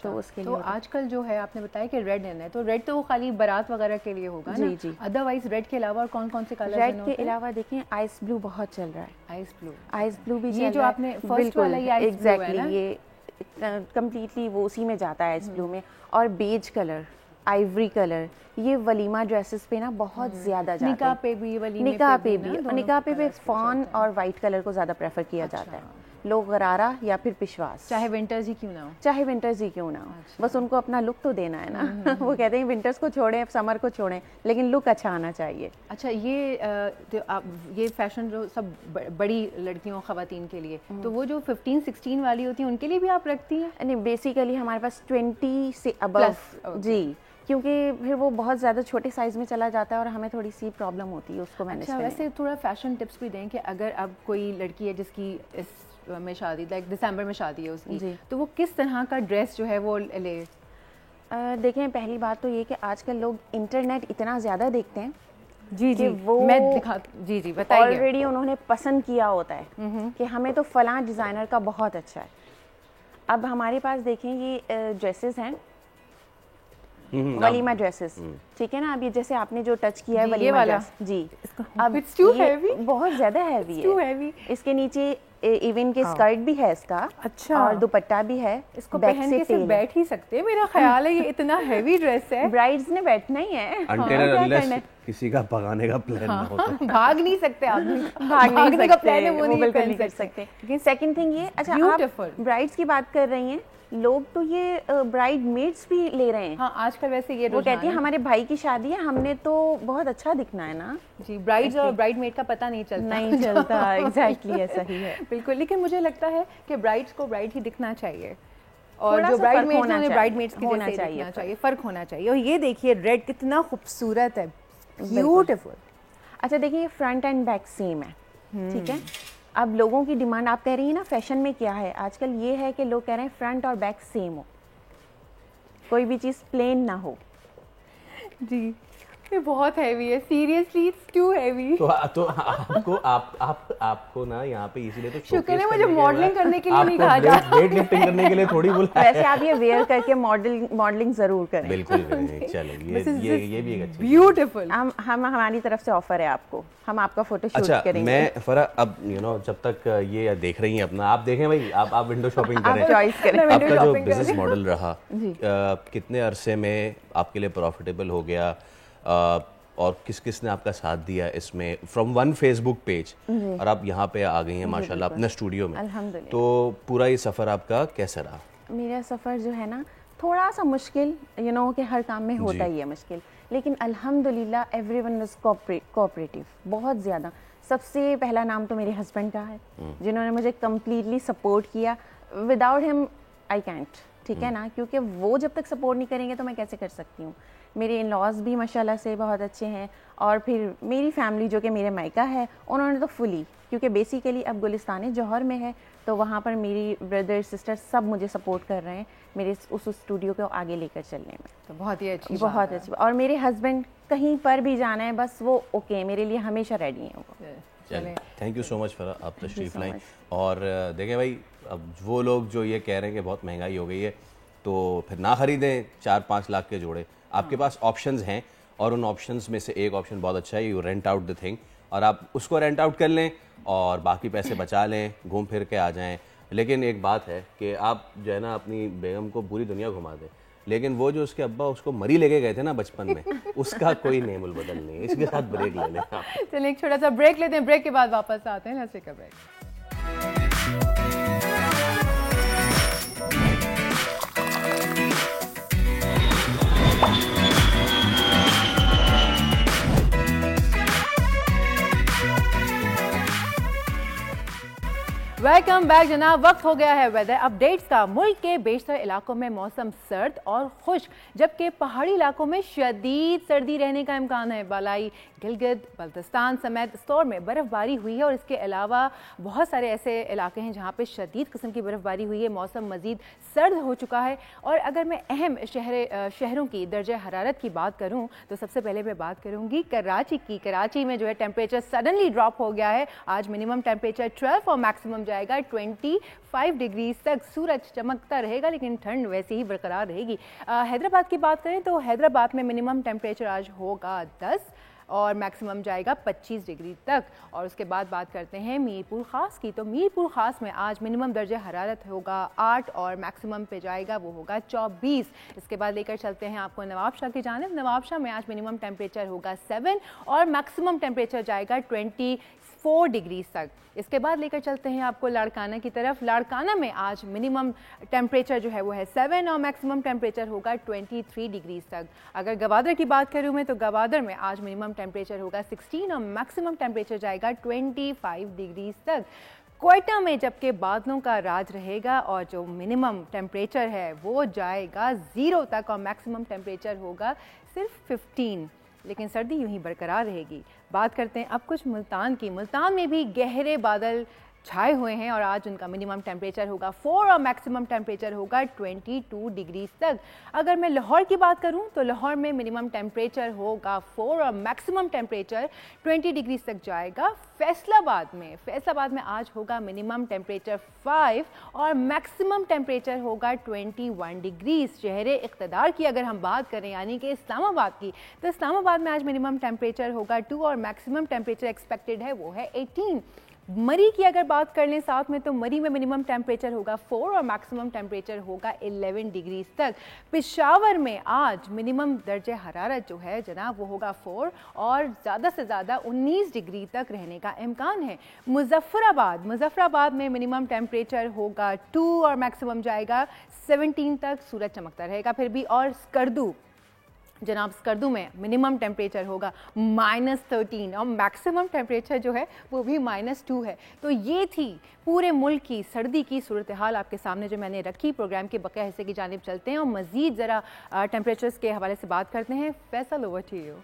तो उसके लिए आजकल जो है आपने बताया कि रेड है, तो रेड तो वो खाली बारात वगैरह के लिए होगा ना? जी। अदरवाइज रेड के अलावा और कौन कौन से कलर? रेड के अलावा देखें आइस ब्लू बहुत चल रहा है, आइस ब्लू भी ये जो आपने फर्स्ट वाला ये आइस ब्लू है ना, ये कंप्लीटली वो उसी में जाता है आइस ब्लू में। और बेज कलर, आइवरी कलर, ये वलीमा ड्रेसेस पे ना बहुत ज्यादा जाता है, निकाह पे भी, निकाह पे फॉन और वाइट कलर को ज्यादा प्रेफर किया जाता है लोग, गरारा या फिर पिशवास, चाहे विंटर्स ही क्यों ना हो, बस उनको अपना लुक तो देना है ना। वो कहते हैं विंटर्स को छोड़ें, समर को छोड़ें, लेकिन लुक अच्छा आना चाहिए। अच्छा, ये फैशन जो सब बड़ी लड़कियों ख़वातीन के लिए, तो वो जो 15-16 वाली होती हैं उनके लिए भी आप रखती हैं? नहीं, बेसिकली हमारे पास 20 से अबव जी, क्योंकि फिर वो बहुत ज़्यादा छोटे साइज़ में चला जाता है और हमें थोड़ी सी प्रॉब्लम होती है उसको मैनेज करने में। वैसे थोड़ा फैशन टिप्स भी दें कि अगर अब कोई लड़की है जिसकी इस में शादी, लाइक दिसंबर में शादी है उसकी, तो वो किस तरह का ड्रेस जो है वो ले? देखें, पहली बात तो ये कि आजकल लोग इंटरनेट इतना ज़्यादा देखते हैं जी वो मैं जी बताइए, ऑलरेडी उन्होंने पसंद किया होता है कि हमें तो फलां डिज़ाइनर का बहुत अच्छा है। अब हमारे पास देखें ये ड्रेसेस हैं, वलीमा ड्रेसेस, ठीक है ना। अब ये जैसे आपने जो टच किया है वलीमा ड्रेस जी, अब ये बहुत ज़्यादा हैवी है, इसके नीचे इवन के स्कर्ट भी है इसका, अच्छा, और दुपट्टा भी है, इसको पहन के सिर्फ बैठ ही सकते हैं, मेरा ख्याल है। ये इतना हैवी ड्रेस है, ब्राइड्स ने बैठना ही है, किसी का भगाने का प्लान ना हो तो भाग नहीं सकते आदमी, भागने का प्लान है वो नहीं कर सकते। लेकिन सेकंड थिंग ये, अच्छा आप ब्राइड्स की बात कर रही हैं, लोग तो ये ब्राइड मेड्स भी ले रहे हैं। हाँ, आजकल वैसे ये वो कहती है हमारे भाई की शादी है, हमने तो बहुत अच्छा दिखना है ना जी। ब्राइड्स और ब्राइड मेड का पता नहीं चलता एग्जैक्टली ऐसा ही है बिल्कुल। लेकिन मुझे लगता है कि ब्राइड्स को ब्राइड ही दिखना चाहिए और जो ब्राइड मेड्स हैं ब्राइड मेड्स की जैसे दिखना चाहिए, फर्क होना चाहिए। और ये देखिए रेड कितना खूबसूरत है, ब्यूटीफुल। अच्छा देखिए, ये फ्रंट एंड बैक सेम है, ठीक है। अब लोगों की डिमांड, आप कह रही हैं ना फैशन में क्या है आजकल, ये है कि लोग कह रहे हैं फ्रंट और बैक सेम हो, कोई भी चीज़ प्लेन ना हो जी। ये बहुत हैवी है, सीरियसली इट्स टू हैवी। तो आपको ना यहाँ पे इसीलिए तो शुक्र है मुझे मॉडलिंग करने के लिए नहीं कहा जा रहा, वेट लिफ्टिंग करने के लिए थोड़ी बुलाया। वैसे आप ये वेयर करके मॉडलिंग जरूर करें। बिल्कुल चलो, ये भी एक अच्छी ब्यूटीफुल। हम हमारी तरफ से ऑफर है आपको, हम आपका फोटो शूट अच्छा, करेंगे। मैं फरा अब जब तक ये देख रही हैं अपना, आप देखें भाई, आप विंडो शॉपिंग करें, आप चॉइस करें। आपका जो बिजनेस मॉडल रहा कितने अरसे में आपके लिए प्रॉफिटेबल हो गया, और किस किस ने आपका साथ दिया इसमें, फ्रॉम वन फेसबुक पेज और आप यहाँ पे आ गई हैं माशाल्लाह अपने स्टूडियो में, अल्हम्दुलिल्लाह। तो पूरा ये सफ़र आपका कैसा रहा? मेरा सफ़र जो है ना थोड़ा सा मुश्किल, कि हर काम में होता ही है मुश्किल, लेकिन अल्हम्दुलिल्लाह एवरीवन वाज कोऑपरेटिव, बहुत ज़्यादा। सबसे पहला नाम तो मेरे हस्बैंड का है, जिन्होंने मुझे कम्प्लीटली सपोर्ट किया। विदाउट हिम आई कैंट, ठीक है ना, क्योंकि वो जब तक सपोर्ट नहीं करेंगे तो मैं कैसे कर सकती हूँ। मेरे इन लॉज भी माशाल्लाह से बहुत अच्छे हैं, और फिर मेरी फैमिली जो कि मेरे मायका है, उन्होंने तो फुली, क्योंकि बेसिकली अब गुलिस्तान जौहर में है, तो वहाँ पर मेरी ब्रदर सिस्टर सब मुझे सपोर्ट कर रहे हैं मेरे उस स्टूडियो को आगे लेकर चलने में। तो बहुत ही अच्छी, बहुत अच्छी। और मेरे हस्बैंड कहीं पर भी जाना है बस वो ओके, मेरे लिए हमेशा रेडी हैं वो। चलिए, थैंक यू सो मच फरा, आप तशरीफ़ लाएं। और देखें भाई, अब वो लोग जो ये कह रहे हैं कि बहुत महंगाई हो गई है, तो फिर ना ख़रीदें 4-5 लाख के जोड़े। आपके पास ऑप्शंस हैं, और उन ऑप्शंस में से एक ऑप्शन बहुत अच्छा है, you rent out the thing, और आप उसको रेंट आउट कर लें और बाकी पैसे बचा लें, घूम फिर के आ जाएं। लेकिन एक बात है कि आप जो है ना अपनी बेगम को पूरी दुनिया घुमा दें, लेकिन वो जो उसके अब्बा उसको मरी लेके गए थे ना बचपन में, उसका कोई नेमुल बदल नहीं है। इसके साथ ब्रेक ले लें आप। चलिए एक छोटा सा ब्रेक लेते हैं, ब्रेक के बाद वापस आते हैं। Let's take a break. Welcome back जनाब। वक्त हो गया है वेदर अपडेट्स का। मुल्क के बेशतर इलाकों में मौसम सर्द और खुश्क, जबकि पहाड़ी इलाकों में शदीद सर्दी रहने का इम्कान है। बालाई गिलगित बल्तिस्तान समेत स्तौर में बर्फबारी हुई है, और इसके अलावा बहुत सारे ऐसे इलाके हैं जहां पे शदीद किस्म की बर्फबारी हुई है। मौसम मजीद सर्द हो चुका है। और अगर मैं अहम शहरों की दर्जा हरारत की बात करूं तो सबसे पहले मैं बात करूंगी कराची की। कराची में जो है टेम्परेचर सडनली ड्रॉप हो गया है। आज मिनिमम टेम्परेचर 12 और मैक्सिमम जाएगा 25 डिग्री तक। सूरज चमकता रहेगा, लेकिन ठंड वैसे ही बरकरार रहेगी। हैदराबाद की बात करें तो हैदराबाद में मिनिमम टेम्परेचर आज होगा 10 और मैक्सिमम जाएगा 25 डिग्री तक। और उसके बाद बात करते हैं मीरपुर ख़ास की। तो मीरपुर ख़ास में आज मिनिमम दर्जा हरारत होगा 8 और मैक्सिमम पे जाएगा वो होगा 24। इसके बाद लेकर चलते हैं आपको नवाबशाह की जानिब। नवाबशाह में आज मिनिमम टेम्परेचर होगा 7 और मैक्सिमम टेम्परेचर जाएगा 24 डिग्री तक। इसके बाद लेकर चलते हैं आपको लाड़काना की तरफ। लाड़काना में आज मिनिमम टेम्परेचर जो है वो है 7 और मैक्सिमम टेम्परेचर होगा 23 डिग्री तक। अगर गवादर की बात करूँ मैं तो गवादर में आज मिनिमम टेम्परेचर होगा 16 और मैक्सिमम टेम्परेचर जाएगा 25 डिग्री तक। क्वेटा में जबकि बादलों का राज रहेगा और जो मिनिमम टेम्परेचर है वो जाएगा 0 तक और मैक्सिमम टेम्परेचर होगा सिर्फ 15, लेकिन सर्दी यूं ही बरकरार रहेगी। बात करते हैं अब कुछ मुल्तान की। मुल्तान में भी गहरे बादल छाए हुए हैं और आज उनका मिनिमम टेम्परेचर होगा 4 और मैक्सिमम टेम्परेचर होगा 22 डिग्री तक। अगर मैं लाहौर की बात करूं तो लाहौर में मिनिमम टेम्परेचर होगा 4 और मैक्सिमम टेम्परेचर 20 डिग्री तक जाएगा। फैसलाबाद में आज होगा मिनिमम टेम्परेचर 5 और मैक्सिमम टेम्परेचर होगा 21 डिग्री। शहर इक़्तिदार की अगर हम बात करें यानी कि इस्लामाबाद की, तो इस्लामाबाद में आज मिनिमम टेम्परेचर होगा 2 और मैक्सिमम टेम्परेचर एक्सपेक्टेड है वो है 18। मरी की अगर बात कर लें साथ में तो मरी में मिनिमम टेम्परेचर होगा 4 और मैक्सिमम टेम्परेचर होगा 11 डिग्री तक। पेशावर में आज मिनिमम दर्जे हरारत जो है जनाब वो होगा 4 और ज़्यादा से ज़्यादा 19 डिग्री तक रहने का इम्कान है। मुजफ्फराबाद में मिनिमम टेम्परेचर होगा 2 और मैक्सिमम जाएगा 17 तक। सूरज चमकता रहेगा फिर भी। और स्कर्दू में मिनिमम टेम्परेचर होगा -13 और मैक्सिमम टेम्परेचर जो है वो भी -2 है। तो ये थी पूरे मुल्क की सर्दी की सूरत हाल आपके सामने जो मैंने रखी। प्रोग्राम के बकाया हिस्से की जानिब चलते हैं और मज़ीद ज़रा टेम्परेचर्स के हवाले से बात करते हैं। Faisal, over to you.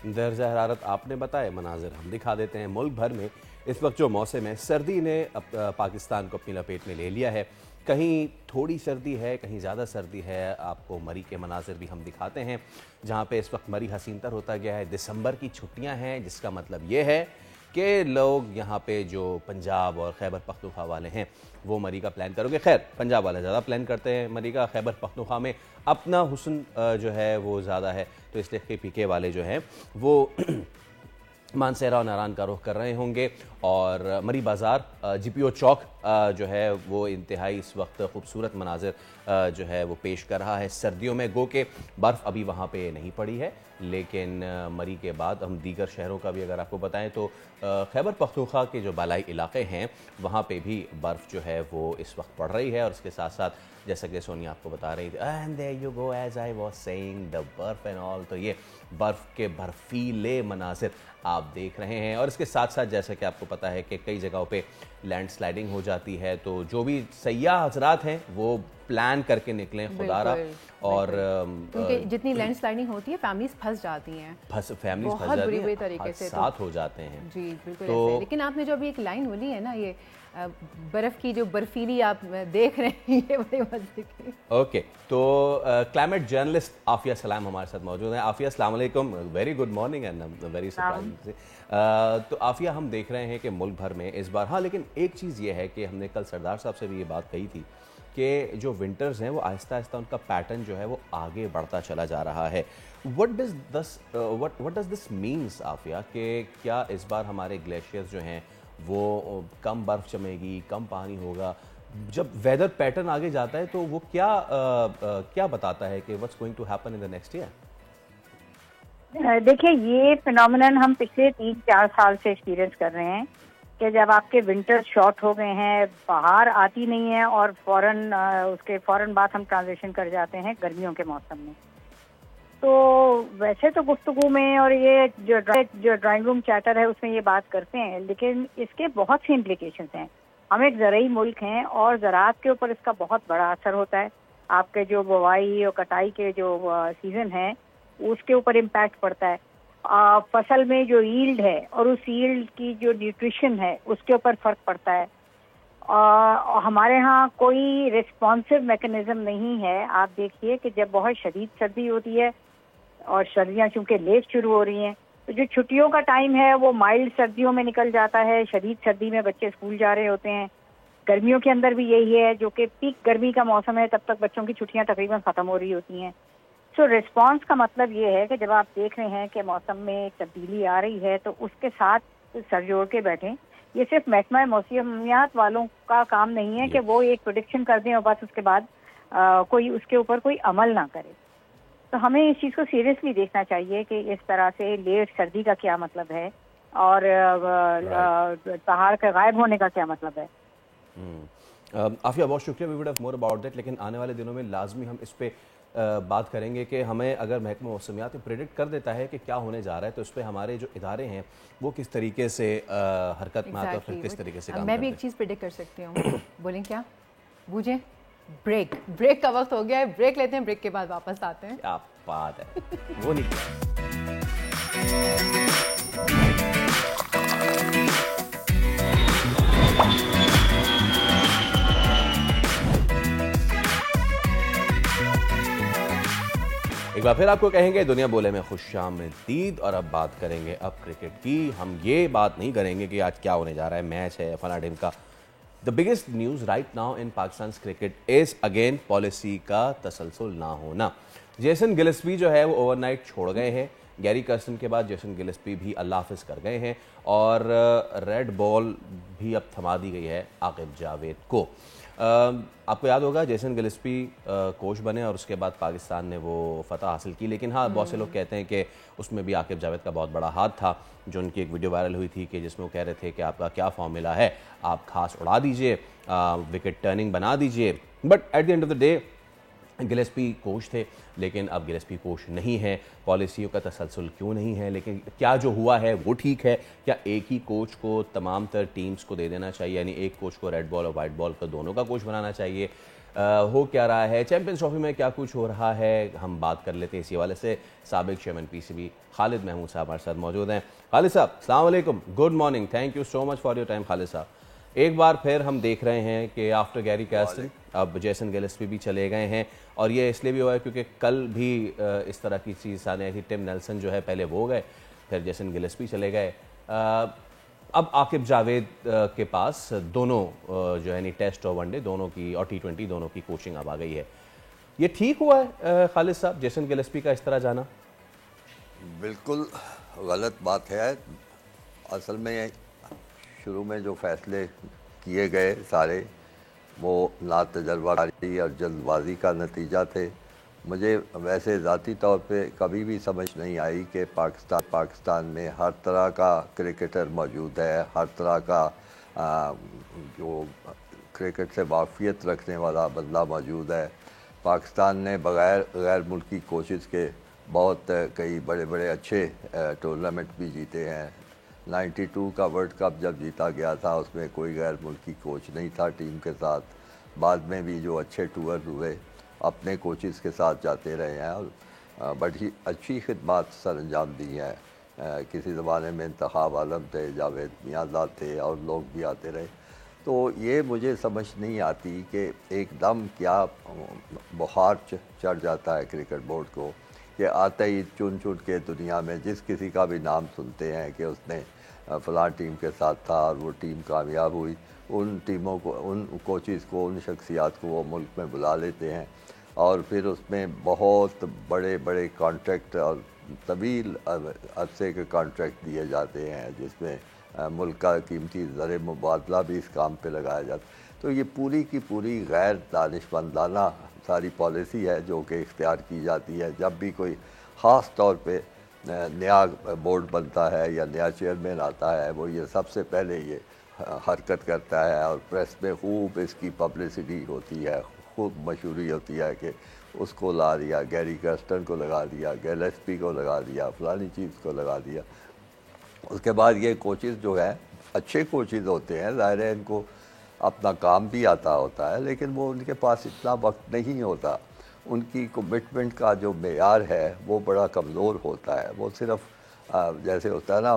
दर्जा हरारत आपने बताए, मनाजिर हम दिखा देते हैं। मुल्क भर में इस वक्त जो मौसम है, सर्दी ने पाकिस्तान को अपनी लपेट में ले लिया है। कहीं थोड़ी सर्दी है, कहीं ज़्यादा सर्दी है। आपको मरी के मनाजिर भी हम दिखाते हैं जहाँ पे इस वक्त मरी हसीनतर होता गया है। दिसंबर की छुट्टियाँ हैं, जिसका मतलब ये है कि लोग यहाँ पे जो पंजाब और खैबर पख्तूनख्वा वाले हैं वो मरी का प्लान करोगे। खैर, पंजाब वाले ज़्यादा प्लान करते हैं मरी का, खैबर पख्तूनख्वा में अपना हुस्न जो है वो ज़्यादा है, तो इसलिए KPK वाले जो हैं वो मानसेरा और नारायण का रुख कर रहे होंगे। और मरी बाज़ार GPO चौक जो है वो इंतहाई इस वक्त खूबसूरत मनाजिर जो है वो पेश कर रहा है सर्दियों में। गो के बर्फ़ अभी वहाँ पे नहीं पड़ी है, लेकिन मरी के बाद हम दीगर शहरों का भी अगर आपको बताएं तो खैबर पख्तूनख्वा के जो बालाई इलाके हैं वहाँ पे भी बर्फ़ जो है वो इस वक्त पड़ रही है। और इसके साथ साथ जैसा कि सोनिया आपको बता रही थी, and there you go as I was saying the बर्फ एंड ऑल, तो ये बर्फ़ के बर्फीले मनासिर आप देख रहे हैं। और इसके साथ साथ जैसा कि आपको पता है कि कई जगहों पे लैंडस्लाइडिंग हो जाती है, तो जो भी सयाह हजरात हैं वो प्लान करके निकलें खुदारा। और क्योंकि जितनी लैंडस्लाइडिंग होती है फैमिलीज फंस जाती हैं, फैमिलीज बहुत बुरी तरीके से साथ हो जाते हैं जी, बिल्कुल तो, लेकिन आपने जो अभी एक लाइन बोली है ना, ये बर्फ़ की जो बर्फीली आप देख रहे हैं, ये बड़े मजे की। ओके, तो क्लाइमेट जर्नलिस्ट आफिया सलाम हमारे साथ मौजूद हैं। आफिया, अस्सलाम वालेकुम, very good morning and very surprising. तो आफिया, हम देख रहे हैं कि मुल्क भर में इस बार, हाँ, लेकिन एक चीज़ ये है कि हमने कल सरदार साहब से भी ये बात कही थी कि जो विंटर्स हैं वो आहिस्ता आहिस्ता उनका पैटर्न जो है वो आगे बढ़ता चला जा रहा है। What does this means Afia, कि क्या इस बार हमारे ग्लेशियर्स जो हैं वो कम बर्फ़ जमेगी, कम पानी होगा? जब वेदर पैटर्न आगे जाता है तो वो क्या बताता है कि what's going to happen in the next year? देखिए, ये फिनोमिनन हम पिछले 3-4 साल से एक्सपीरियंस कर रहे हैं कि जब आपके विंटर शॉर्ट हो गए हैं, बाहर आती नहीं है और फौरन बाद हम ट्रांजिशन कर जाते हैं गर्मियों के मौसम में। तो वैसे तो गुफ्तगू में और ये जो ड्राइंग रूम चैटर है उसमें ये बात करते हैं, लेकिन इसके बहुत सी इम्प्लीकेशंस हैं। हम एक ज़राई मुल्क हैं और ज़राअत के ऊपर इसका बहुत बड़ा असर होता है। आपके जो बुवाई और कटाई के जो सीज़न है उसके ऊपर इम्पैक्ट पड़ता है। फसल में जो यील्ड है और उस यील्ड की जो न्यूट्रिशन है उसके ऊपर फ़र्क पड़ता है। हमारे यहाँ कोई रिस्पॉन्सिव मैकेनिज्म नहीं है। आप देखिए कि जब बहुत शदीद सर्दी होती है और सर्दियाँ चूँकि लेट शुरू हो रही हैं, तो जो छुट्टियों का टाइम है वो माइल्ड सर्दियों में निकल जाता है। शदीद सर्दी में बच्चे स्कूल जा रहे होते हैं। गर्मियों के अंदर भी यही है, जो कि पीक गर्मी का मौसम है, तब तक बच्चों की छुट्टियाँ तकरीबन ख़त्म हो रही होती हैं। सो रिस्पॉन्स का मतलब ये है कि जब आप देख रहे हैं कि मौसम में तब्दीली आ रही है तो उसके साथ सर जोड़ के बैठें। ये सिर्फ महकमा मौसमियात वालों का काम नहीं है कि वो एक प्रेडिक्शन कर दें और बस उसके बाद कोई उसके ऊपर कोई अमल ना करे। तो हमें इस चीज़ को सीरियसली देखना चाहिए कि इस तरह से लेट सर्दी का क्या मतलब है और पहाड़ के गायब होने का क्या मतलब है। आफिया, बहुत शुक्रिया, we would have more about that. लेकिन आने वाले दिनों में लाजमी हम इस पे बात करेंगे कि हमें अगर महकमा मौसमियात प्रेडिक्ट कर देता है कि क्या होने जा रहा है, तो उस पर हमारे जो इदारे हैं वो किस तरीके से हरकत में आते हैं और फिर किस तरीके से काम मैं भी एक चीज़ प्रेडिक्ट कर सकती हूँ। बोलें क्या? बूझें, ब्रेक का वक्त हो गया है। ब्रेक लेते हैं, ब्रेक के बाद वापस आते हैं। क्या बात है, वो नहीं। एक बार फिर आपको कहेंगे दुनिया बोले में खुशामदीद। और अब बात करेंगे अब क्रिकेट की। हम ये बात नहीं करेंगे कि आज क्या होने जा रहा है, मैच है फला टीम का। The biggest news right now in Pakistan cricket is again policy का तसलसल ना होना। जेसन गिलेस्पी जो है वो ओवरनाइट छोड़ गए हैं। गैरी कर्स्टन के बाद जेसन गिलेस्पी भी अल्लाह हाफिज़ कर गए हैं और रेड बॉल भी अब थमा दी गई है आकिब जावेद को। आपको याद होगा जेसन गिलेस्पी कोच बने और उसके बाद पाकिस्तान ने वो फतह हासिल की। लेकिन हाँ, बहुत से लोग कहते हैं कि उसमें भी आकिब जावेद का बहुत बड़ा हाथ था। जो उनकी एक वीडियो वायरल हुई थी कि जिसमें वो कह रहे थे कि आपका क्या फॉर्मूला है, आप खास उड़ा दीजिए, विकेट टर्निंग बना दीजिए। But at the end of the day Gillespie coach थे, लेकिन अब गिलेस्पी कोच नहीं है। पॉलिसियों का तसलसल क्यों नहीं है, लेकिन क्या जो हुआ है वो ठीक है? क्या एक ही कोच को तमाम तर टीम्स को दे देना चाहिए, यानी एक कोच को रेड बॉल और वाइट बॉल का दोनों का कोच बनाना चाहिए? हो क्या रहा है चैंपियंस ट्रॉफी में, क्या कुछ हो रहा है, हम बात कर लेते हैं इसी वाले से। साबिक चेयरमैन PCB खालिद महमूद साहब हमारे साथ मौजूद हैं। खालिद साहब, अस्सलाम वालेकुम, good morning, thank you so much for your time. Khalid साहब, एक बार फिर हम देख रहे हैं कि आफ्टर गैरी कैस्टन अब जेसन गिलेस्पी भी चले गए हैं, और ये इसलिए भी हुआ है क्योंकि कल भी इस तरह की चीज़ सामने आई थी। टिम नेल्सन जो है पहले वो गए, फिर जेसन गिलेस्पी चले गए। अब आकिब जावेद के पास दोनों जो है नहीं टेस्ट और वनडे दोनों की और T20 दोनों की कोचिंग अब आ गई है। ये ठीक हुआ है खालिद साहब जेसन गिलेस्पी का इस तरह जाना? बिल्कुल गलत बात है। असल में शुरू में जो फैसले किए गए सारे वो नातजर्बाकारी और जल्दबाजी का नतीजा थे। मुझे वैसे ज़ाती तौर पे कभी भी समझ नहीं आई कि पाकिस्तान में हर तरह का क्रिकेटर मौजूद है, हर तरह का जो क्रिकेट से वाक़फ़ियत रखने वाला बंदा मौजूद है। पाकिस्तान ने बग़ैर गैर मुल्की कोचेज़ के बहुत कई बड़े बड़े अच्छे टूर्नामेंट भी जीते हैं। 92 का वर्ल्ड कप जब जीता गया था उसमें कोई गैर मुल्की कोच नहीं था टीम के साथ। बाद में भी जो अच्छे टूर हुए अपने कोचेज़ के साथ जाते रहे हैं और बड़ी अच्छी खिदमत सर अंजाम दी हैं। किसी ज़माने में इंतखाब आलम थे, जावेद मियांदाद थे और लोग भी आते रहे। तो ये मुझे समझ नहीं आती कि एकदम क्या बुखार चढ़ जाता है क्रिकेट बोर्ड को कि आते ही चुन चुन के दुनिया में जिस किसी का भी नाम सुनते हैं कि उसने फ़लाँ टीम के साथ था और वो टीम कामयाब हुई, उन टीमों को, उन कोचेज़ को, उन शख्सियात को वो मुल्क में बुला लेते हैं और फिर उसमें बहुत बड़े बड़े कॉन्ट्रैक्ट और तवील अरसे के कॉन्ट्रैक्ट दिए जाते हैं जिसमें मुल्क का कीमती ज़र मुबादला भी इस काम पे लगाया जाता है। तो ये पूरी की पूरी गैर दानिशमंदाना सारी पॉलिसी है जो कि इख्तियार की जाती है जब भी कोई ख़ास तौर पे नया बोर्ड बनता है या नया चेयरमैन आता है। वो ये सबसे पहले ये हरकत करता है और प्रेस में खूब इसकी पब्लिसिटी होती है, खूब मशहूरी होती है कि उसको ला दिया, गैरी कैस्टन को लगा दिया, गिलेस्पी को लगा दिया, फलानी चीज़ को लगा दिया। उसके बाद ये कोचेज़ जो है अच्छे कोचेज़ होते हैं, ज़ाहिर है इनको अपना काम भी आता होता है, लेकिन वो उनके पास इतना वक्त नहीं होता। उनकी कमिटमेंट का जो मेयार है वो बड़ा कमज़ोर होता है। वो सिर्फ जैसे होता है ना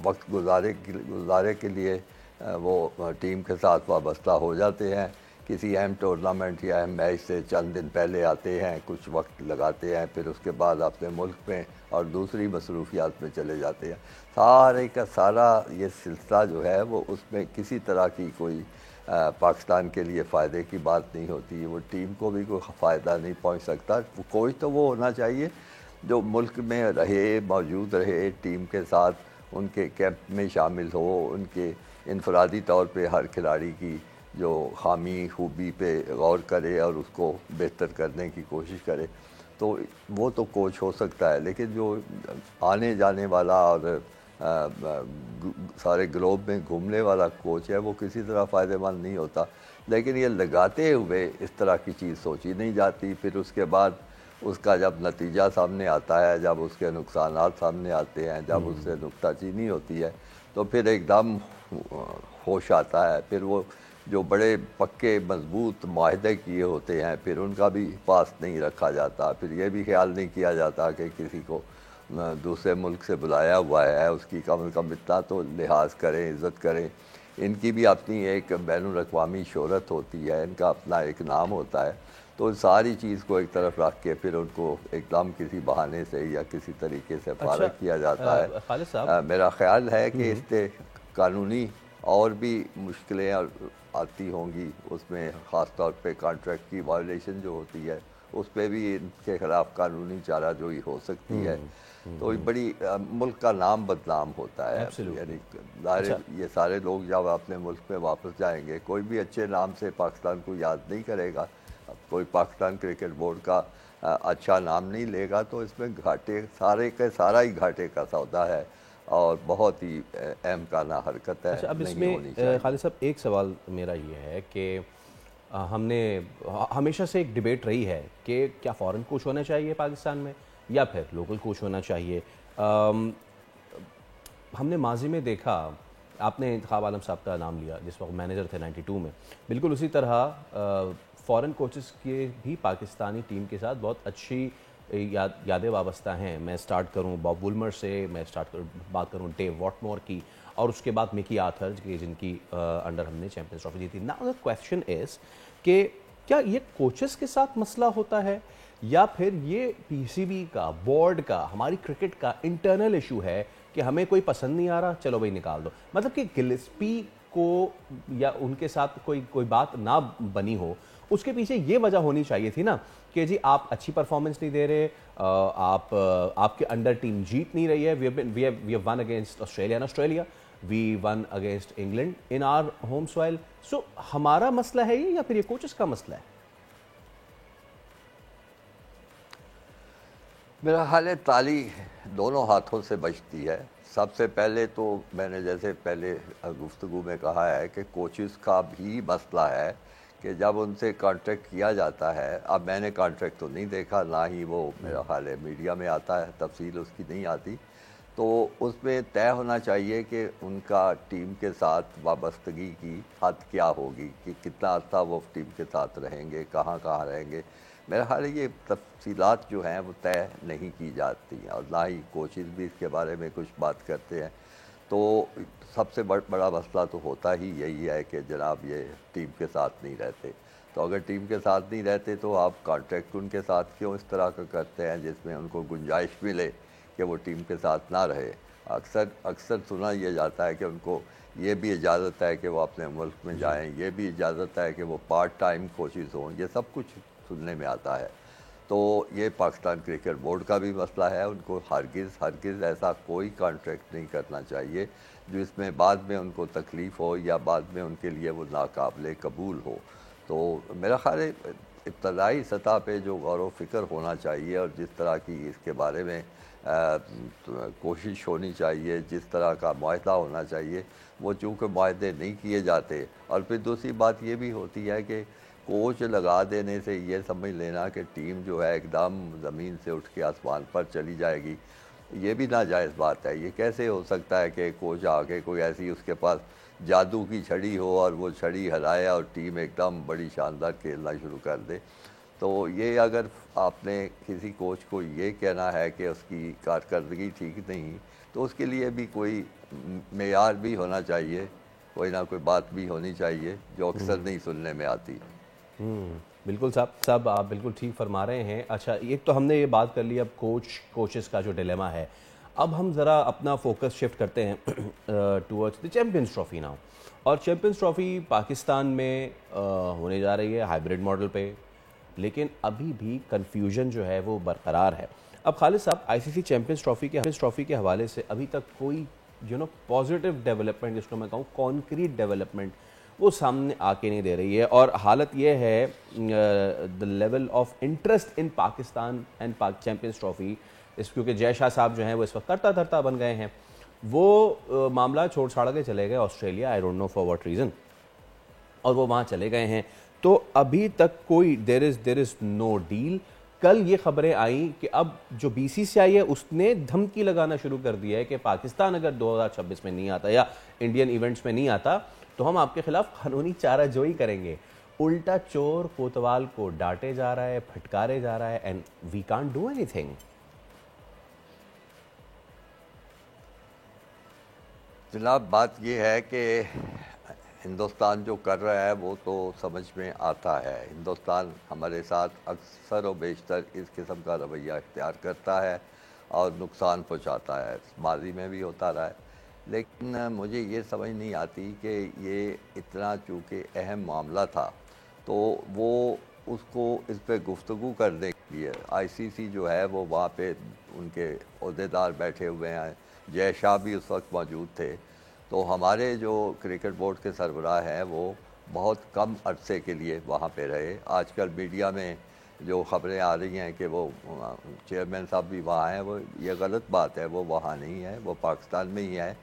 वक्त गुजारे के लिए वो टीम के साथ वाबस्ता हो जाते हैं, किसी अहम टूर्नामेंट या अहम मैच से चंद दिन पहले आते हैं, कुछ वक्त लगाते हैं, फिर उसके बाद अपने मुल्क में और दूसरी मसरूफियात में चले जाते हैं। सारे का सारा ये सिलसिला जो है वो उसमें किसी तरह की कोई पाकिस्तान के लिए फ़ायदे की बात नहीं होती। वो टीम को भी कोई फ़ायदा नहीं पहुंच सकता। कोई तो वो होना चाहिए जो मुल्क में रहे, मौजूद रहे, टीम के साथ उनके कैंप में शामिल हो, उनके इनफरादी तौर पे हर खिलाड़ी की जो खामी खूबी पे गौर करे और उसको बेहतर करने की कोशिश करे। तो वो तो कोच हो सकता है, लेकिन जो आने जाने वाला और सारे ग्लोब में घूमने वाला कोच है वो किसी तरह फ़ायदेमंद नहीं होता। लेकिन ये लगाते हुए इस तरह की चीज़ सोची नहीं जाती। फिर उसके बाद उसका जब नतीजा सामने आता है, जब उसके नुकसानात सामने आते हैं, जब उससे नुक्ताचीनी होती है, तो फिर एकदम होश आता है। फिर वो जो बड़े पक्के मजबूत माहदे किए होते हैं फिर उनका भी पास नहीं रखा जाता। फिर ये भी ख्याल नहीं किया जाता कि किसी को दूसरे मुल्क से बुलाया हुआ है उसकी कम से कम इतना तो लिहाज करें, इज़्ज़त करें। इनकी भी अपनी एक बैनुल-अक़वामी शोहरत होती है, इनका अपना एक नाम होता है। तो सारी चीज़ को एक तरफ रख के फिर उनको एकदम किसी बहाने से या किसी तरीके से फारग किया जाता है। खालिद साहब, मेरा ख्याल है कि इससे कानूनी और भी मुश्किलें आती होंगी। उसमें ख़ास तौर पे कॉन्ट्रैक्ट की वायलेशन जो होती है उस पर भी इनके ख़िलाफ़ कानूनी चाराजोई हो सकती है। तो बड़ी मुल्क का नाम बदनाम होता है। यानी ये सारे लोग जब अपने मुल्क में वापस जाएंगे कोई भी अच्छे नाम से पाकिस्तान को याद नहीं करेगा, कोई पाकिस्तान क्रिकेट बोर्ड का अच्छा नाम नहीं लेगा, तो इसमें घाटे सारे का सारा ही घाटे का सौदा है और बहुत ही अहम काना हरकत है। अच्छा, अब इसमें खालिद साहब एक सवाल मेरा ये है कि हमने हमेशा से एक डिबेट रही है कि क्या फ़ॉरेन कोच होना चाहिए पाकिस्तान में या फिर लोकल कोच होना चाहिए। हमने माजी में देखा, आपने इंतखाब आलम साहब का नाम लिया जिस वक्त मैनेजर थे 92 में, बिल्कुल उसी तरह फ़ॉरेन कोचेस के भी पाकिस्तानी टीम के साथ बहुत अच्छी यादें वाबस्ता हैं। मैं स्टार्ट करूं बॉब वुलमर से, मैं बात करूं डेव वॉटमोर की, और उसके बाद मिकी आर्थर जिनकी अंडर हमने चैंपियंस ट्रॉफी जीती। नाउ द क्वेश्चन इज कि क्या ये कोचेस के साथ मसला होता है या फिर ये पीसीबी का, बोर्ड का, हमारी क्रिकेट का इंटरनल इशू है कि हमें कोई पसंद नहीं आ रहा, चलो भाई निकाल दो। मतलब कि गिलेस्पी को या उनके साथ कोई बात ना बनी हो, उसके पीछे ये वजह होनी चाहिए थी ना कि जी आप अच्छी परफॉर्मेंस नहीं दे रहे, आपके अंडर टीम जीत नहीं रही है। We have won against Australia, we won against England in our home soil. So हमारा मसला है ये या फिर ये कोचेस का मसला है? मेरा ख्याल है ताली दोनों हाथों से बजती है। सबसे पहले तो मैंने जैसे पहले गुफ्तगू में कहा है कि कोचेस का भी मसला है कि जब उनसे कॉन्ट्रैक्ट किया जाता है, अब मैंने कॉन्ट्रैक्ट तो नहीं देखा, ना ही वो मेरा ख्याल है मीडिया में आता है, तफसील उसकी नहीं आती, तो उसमें तय होना चाहिए कि उनका टीम के साथ वाबस्तगी की हद क्या होगी, कि कितना अर्सा वो टीम के साथ रहेंगे, कहाँ कहाँ रहेंगे। मेरा ख्याल है ये तफसीलात जो हैं वो तय नहीं की जाती हैं और ना ही कोचेस भी इसके बारे में कुछ बात करते हैं। तो सबसे बड़ा मसला तो होता ही यही है कि जनाब ये टीम के साथ नहीं रहते। तो अगर टीम के साथ नहीं रहते तो आप कॉन्ट्रैक्ट उनके साथ क्यों इस तरह का करते हैं जिसमें उनको गुंजाइश मिले कि वो टीम के साथ ना रहे। अक्सर सुना यह जाता है कि उनको ये भी इजाज़त है कि वो अपने मुल्क में जाएं, ये भी इजाज़त है कि वो पार्ट टाइम कोचेज़ हों, ये सब कुछ सुनने में आता है। तो ये पाकिस्तान क्रिकेट बोर्ड का भी मसला है, उनको हरगिज़ ऐसा कोई कॉन्ट्रैक्ट नहीं करना चाहिए जिसमें बाद में उनको तकलीफ़ हो या बाद में उनके लिए वो नाकाबिले कबूल हो। तो मेरा ख्याल है इब्तदाई सतह पे जो गौर व फिक्र होना चाहिए और जिस तरह की इसके बारे में कोशिश होनी चाहिए, जिस तरह का मुआहदा होना चाहिए, वो चूँकि मुआहदे नहीं किए जाते। और फिर दूसरी बात ये भी होती है कि कोच लगा देने से ये समझ लेना कि टीम जो है एकदम ज़मीन से उठ के आसमान पर चली जाएगी, ये भी नाजायज़ बात है। ये कैसे हो सकता है कि कोच आके कोई ऐसी उसके पास जादू की छड़ी हो और वो छड़ी हिलाए और टीम एकदम बड़ी शानदार खेलना शुरू कर दे। तो ये अगर आपने किसी कोच को ये कहना है कि उसकी कारकर्दगी ठीक नहीं, तो उसके लिए भी कोई मेयार भी होना चाहिए, कोई ना कोई बात भी होनी चाहिए जो अक्सर नहीं सुनने में आती। बिल्कुल साहब आप बिल्कुल ठीक फरमा रहे हैं। अच्छा, एक तो हमने ये बात कर ली अब कोचेस का जो डिलेमा है। अब हम ज़रा अपना फोकस शिफ्ट करते हैं towards the champions trophy now. और चैम्पियंस ट्रॉफ़ी पाकिस्तान में होने जा रही है हाइब्रिड मॉडल पे, लेकिन अभी भी कन्फ्यूजन जो है वो बरकरार है। अब खालिद साहब, आईसीसी चैम्पियंस ट्रॉफ़ी के हवाले से अभी तक कोई पॉजिटिव डेवलपमेंट, जिसको मैं कहूँ कॉन्क्रीट डेवलपमेंट, वो सामने आके नहीं दे रही है। और हालत ये है, the level of interest in Pakistan and champions trophy इस, क्योंकि जय शाह साहब जो हैं वो इस वक्त करता धरता बन गए हैं, वो मामला छोड़ छाड़ के चले गए Australia, I don't know for what reason, और वो वहाँ चले गए हैं। तो अभी तक कोई देर इज़ नो डील। कल ये खबरें आई कि अब जो बीसीसीआई है उसने धमकी लगाना शुरू कर दिया है कि पाकिस्तान अगर 2026 में नहीं आता या इंडियन इवेंट्स में नहीं आता तो हम आपके खिलाफ कानूनी चाराजोई करेंगे। उल्टा चोर कोतवाल को डांटे जा रहा है, फटकारे जा रहा है, and we can't do anything. जनाब, बात यह है कि हिंदुस्तान जो कर रहा है वो तो समझ में आता है। हिंदुस्तान हमारे साथ अक्सर और बेशतर इस किस्म का रवैया इख्तियार करता है और नुकसान पहुंचाता है, माजी में भी होता रहा है। लेकिन मुझे ये समझ नहीं आती कि ये इतना चूँकि अहम मामला था तो वो उसको इस पर गुफ्तगू करने के लिए आईसीसी जो है वो वहाँ पे उनके ओहदेदार बैठे हुए हैं, जय शाह भी उस वक्त मौजूद थे। तो हमारे जो क्रिकेट बोर्ड के सरबराह हैं वो बहुत कम अरसे के लिए वहाँ पे रहे। आजकल मीडिया में जो ख़बरें आ रही हैं कि वो चेयरमैन साहब भी वहाँ हैं, वो ये गलत बात है, वो वहाँ नहीं है, वो पाकिस्तान में ही है।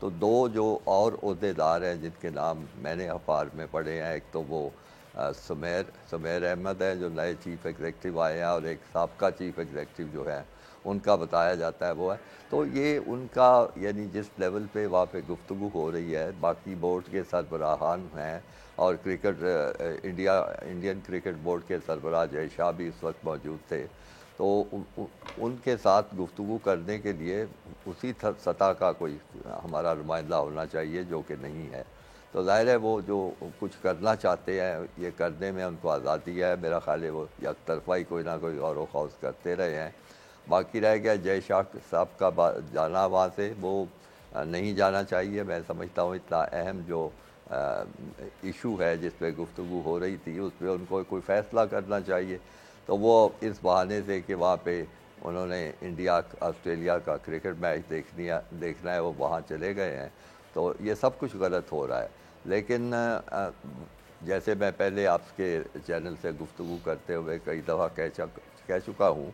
तो दो जो और ओहदेदार हैं जिनके नाम मैंने अखबार में पढ़े हैं, एक तो वो सुमेर अहमद है जो नए चीफ़ एग्जेक्टिव आए हैं, और एक साबका चीफ़ एग्जेक्टिव जो है उनका बताया जाता है वो है। तो ये उनका यानी जिस लेवल पे वहाँ पे गुफ्तगू हो रही है, बाकी बोर्ड के सरबराहान हैं और इंडियन क्रिकेट बोर्ड के सरबराह जय शाह भी इस वक्त मौजूद थे। तो उनके साथ गुफ्तगू करने के लिए उसी सतह का कोई हमारा नुमाइंदा होना चाहिए, जो कि नहीं है। तो ज़ाहिर है वो जो कुछ करना चाहते हैं ये करने में उनको आज़ादी है। मेरा ख्याल है वो एक तरफा ही कोई ना कोई गौर व खौस करते रहे हैं। बाकी रह गया जय शाह साहब का जाना, वहाँ से वो नहीं जाना चाहिए। मैं समझता हूँ इतना अहम जो इशू है जिस पे गुफ्तगू हो रही थी उस पर उनको कोई फ़ैसला करना चाहिए। तो वो इस बहाने से कि वहाँ पे उन्होंने इंडिया ऑस्ट्रेलिया का क्रिकेट मैच देखना है वो वहाँ चले गए हैं, तो ये सब कुछ गलत हो रहा है। लेकिन जैसे मैं पहले आपके चैनल से गुफ्तगू करते हुए कई दफ़ा कह चुका हूँ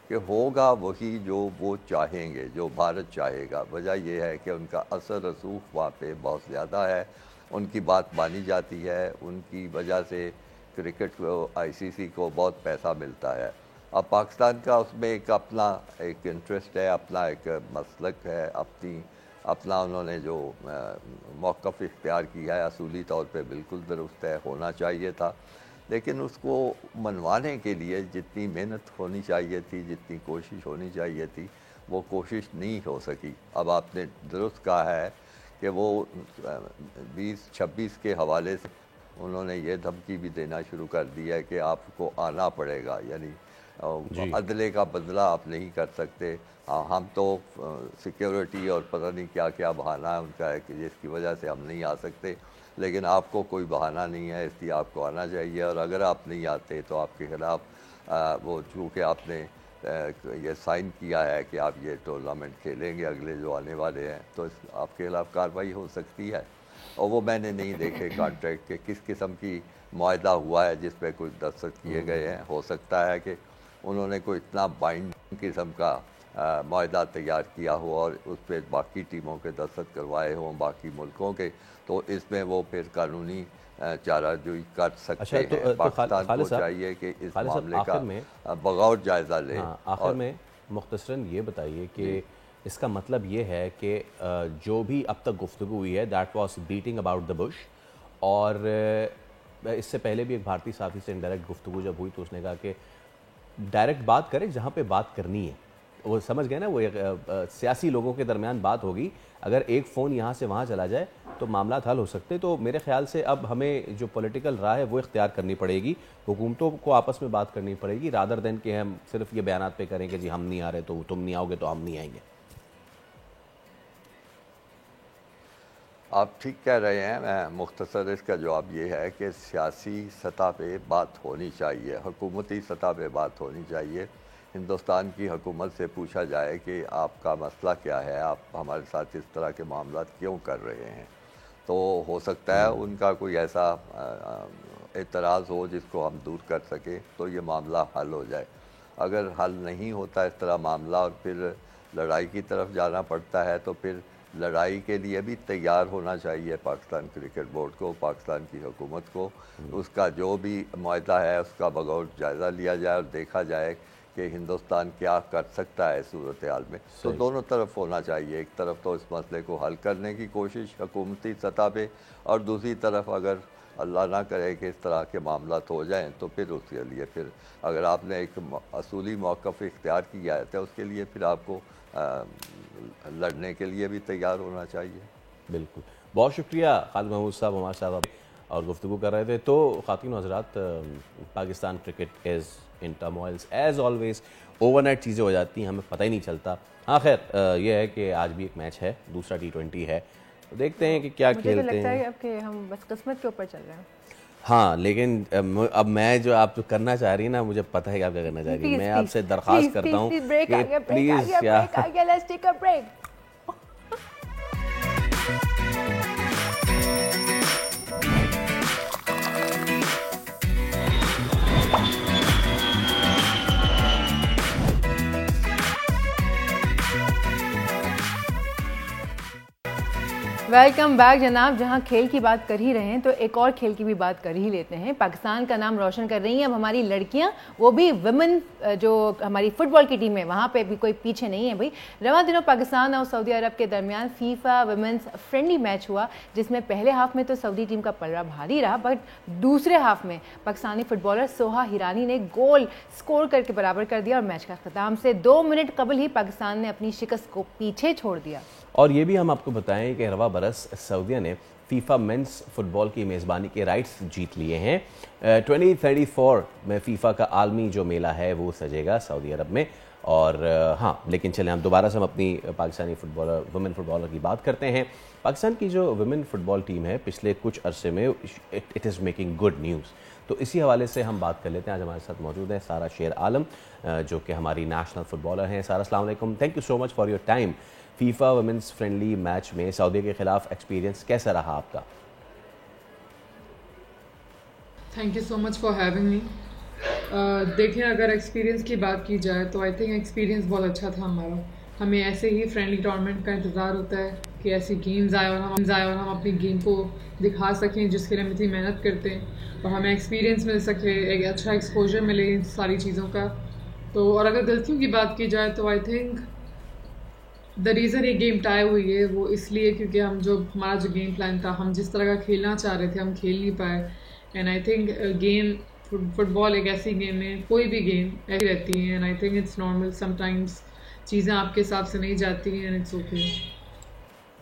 कि होगा वही जो वो चाहेंगे, जो भारत चाहेगा। वजह यह है कि उनका असर रसूख वहाँ पे बहुत ज़्यादा है, उनकी बात मानी जाती है, उनकी वजह से क्रिकेट को आईसीसी को बहुत पैसा मिलता है। अब पाकिस्तान का उसमें एक अपना एक इंटरेस्ट है, अपना एक मसलक है, अपना उन्होंने जो मौक़िफ़ इख्तियार किया है असूली तौर पे बिल्कुल दुरुस्त है, होना चाहिए था। लेकिन उसको मनवाने के लिए जितनी मेहनत होनी चाहिए थी, जितनी कोशिश होनी चाहिए थी, वो कोशिश नहीं हो सकी। अब आपने दुरुस्त कहा है कि वो 2026 के हवाले से उन्होंने ये धमकी भी देना शुरू कर दी है कि आपको आना पड़ेगा, यानी अदले का बदला आप नहीं कर सकते। हम तो सिक्योरिटी और पता नहीं क्या क्या बहाना है उनका है कि जिसकी वजह से हम नहीं आ सकते, लेकिन आपको कोई बहाना नहीं है, इसलिए आपको आना चाहिए। और अगर आप नहीं आते तो आपके ख़िलाफ़ वो चूँकि आपने ये साइन किया है कि आप ये टूर्नामेंट खेलेंगे अगले जो आने वाले हैं, तो आपके खिलाफ़ कार्रवाई हो सकती है। और वो मैंने नहीं देखे कॉन्ट्रैक्ट के किस किस्म की मुआहदा हुआ है जिस पे कुछ दस्तखत किए गए हैं। हो सकता है कि उन्होंने कोई इतना बाइंडिंग किस्म का मुआहदा तैयार किया हो और उस पर बाकी टीमों के दस्तखत करवाए हों बाकी मुल्कों के, तो इसमें वो फिर कानूनी चाराजोई कर सकते हैं। पाकिस्तान को चाहिए कि इस मामले का बगौर जायज़ा ले। आखिर में मुख्तसरन ये बताइए कि इसका मतलब ये है कि जो भी अब तक गुफ्तगू हुई है that was beating about the Bush, और इससे पहले भी एक भारतीय साथी से इनडायरेक्ट गुफ्तगू जब हुई तो उसने कहा कि डायरेक्ट बात करें जहाँ पे बात करनी है। वो समझ गए ना, वो सियासी लोगों के दरमियान बात होगी, अगर एक फ़ोन यहाँ से वहाँ चला जाए तो मामला हल हो सकते। तो मेरे ख्याल से अब हमें जो पॉलिटिकल राह है वो इख्तियार करनी पड़ेगी, हुकूमतों को आपस में बात करनी पड़ेगी, रादर देन कि हम सिर्फ ये बयानात पे करें कि जी हम नहीं आ रहे तो तुम नहीं आओगे तो हम नहीं आएंगे। आप ठीक कह रहे हैं। मैं मुख्तसर इसका जवाब ये है कि सियासी सतह पे बात होनी चाहिए, हुकूमती सतह पे बात होनी चाहिए। हिंदुस्तान की हुकूमत से पूछा जाए कि आपका मसला क्या है, आप हमारे साथ इस तरह के मामला क्यों कर रहे हैं। तो हो सकता है उनका कोई ऐसा एतराज़ हो जिसको हम दूर कर सकें तो ये मामला हल हो जाए। अगर हल नहीं होता इस तरह मामला और फिर लड़ाई की तरफ जाना पड़ता है, तो फिर लड़ाई के लिए भी तैयार होना चाहिए पाकिस्तान क्रिकेट बोर्ड को, पाकिस्तान की हुकूमत को। उसका जो भी मुआहदा है उसका बगौर जायज़ा लिया जाए और देखा जाए कि हिंदुस्तान क्या कर सकता है सूरत हाल में। तो दोनों तरफ होना चाहिए, एक तरफ तो इस मसले को हल करने की कोशिश हुकूमती सतह पे, और दूसरी तरफ अगर अल्लाह ना करे कि इस तरह के मामला हो जाएं तो फिर उसके लिए फिर अगर आपने एक असूली मौक़िफ़ इख्तियार किया है तो उसके लिए फिर आपको लड़ने के लिए भी तैयार होना चाहिए। बिल्कुल, बहुत शुक्रिया खालिद महमूद साहब हमारे साथ और गुफ्तगू कर रहे थे। तो ख़ातिन हज़रात, Pakistan cricket is in turmoils as always, overnight चीज़ें हो जाती हैं, हमें पता ही नहीं चलता। हाँ खैर, ये है कि आज भी एक मैच है, दूसरा T20 है, तो देखते हैं कि क्या खेलते हैं। मुझे लगता है अब कि हम बस किस्मत के ऊपर चल रहे हैं। हाँ, लेकिन अब मैं जो आप जो करना चाह रही है ना, मुझे पता है कि आप क्या करना चाह रही है। मैं आपसे दरख्वास्त करता हूँ कि प्लीज़ वेलकम बैक जनाब। जहां खेल की बात कर ही रहे हैं तो एक और खेल की भी बात कर ही लेते हैं। पाकिस्तान का नाम रोशन कर रही हैं अब हमारी लड़कियां, वो भी वुमेन। जो हमारी फुटबॉल की टीम है वहां पे भी कोई पीछे नहीं है भाई। रवां दिनों पाकिस्तान और सऊदी अरब के दरमियान फीफा वुमेन्स फ्रेंडली मैच हुआ, जिसमें पहले हाफ में तो सऊदी टीम का पलड़ा भारी रहा, बट दूसरे हाफ में पाकिस्तानी फुटबॉलर सोहा हिरानी ने गोल स्कोर करके बराबर कर दिया और मैच का अख्ताम से 2 मिनट कबल ही पाकिस्तान ने अपनी शिकस्त को पीछे छोड़ दिया। और ये भी हम आपको बताएं कि रवा बरस सऊदीया ने फीफा मेंस फुटबॉल की मेज़बानी के राइट्स जीत लिए हैं। 2034 में फीफा का आलमी जो मेला है वो सजेगा सऊदी अरब में। और हाँ, लेकिन चलें हम दोबारा से हम अपनी पाकिस्तानी वुमेन फुटबॉलर की बात करते हैं। पाकिस्तान की जो वुमेन फुटबॉल टीम है पिछले कुछ अरसे में it is making good news. तो इसी हवाले से हम बात कर लेते हैं। आज हमारे साथ मौजूद है सारा शेर आलम, जो कि हमारी नेशनल फुटबॉलर हैं। सारा अस्सलाम वालेकुम, thank you so much for your time. FIFA women's friendly match में सऊदी के खिलाफ एक्सपीरियंस कैसा रहा आपका? Thank you so much for having me. देखें, अगर एक्सपीरियंस की बात की जाए तो आई थिंक एक्सपीरियंस बहुत अच्छा था हमारा। हमें ऐसे ही फ्रेंडली टूर्नामेंट का इंतज़ार होता है कि ऐसी गेम्स आए और हम अपनी गेम को दिखा सकें जिसके लिए हम इतनी मेहनत करते हैं, और हमें एक्सपीरियंस मिल सके, एक अच्छा एक्सपोजर मिले इन सारी चीज़ों का। तो और अगर गलतियों की बात की जाए तो आई थिंक द रीज़न ये गेम टाई हुई है वो इसलिए क्योंकि हमारा जो गेम प्लान था, हम जिस तरह का खेलना चाह रहे थे हम खेल नहीं पाए। And I think game football एक ऐसी गेम है, कोई भी गेम ऐसी रहती है, and I think it's normal, sometimes चीज़ें आपके हिसाब से नहीं जाती हैं एंड इट्स ओके।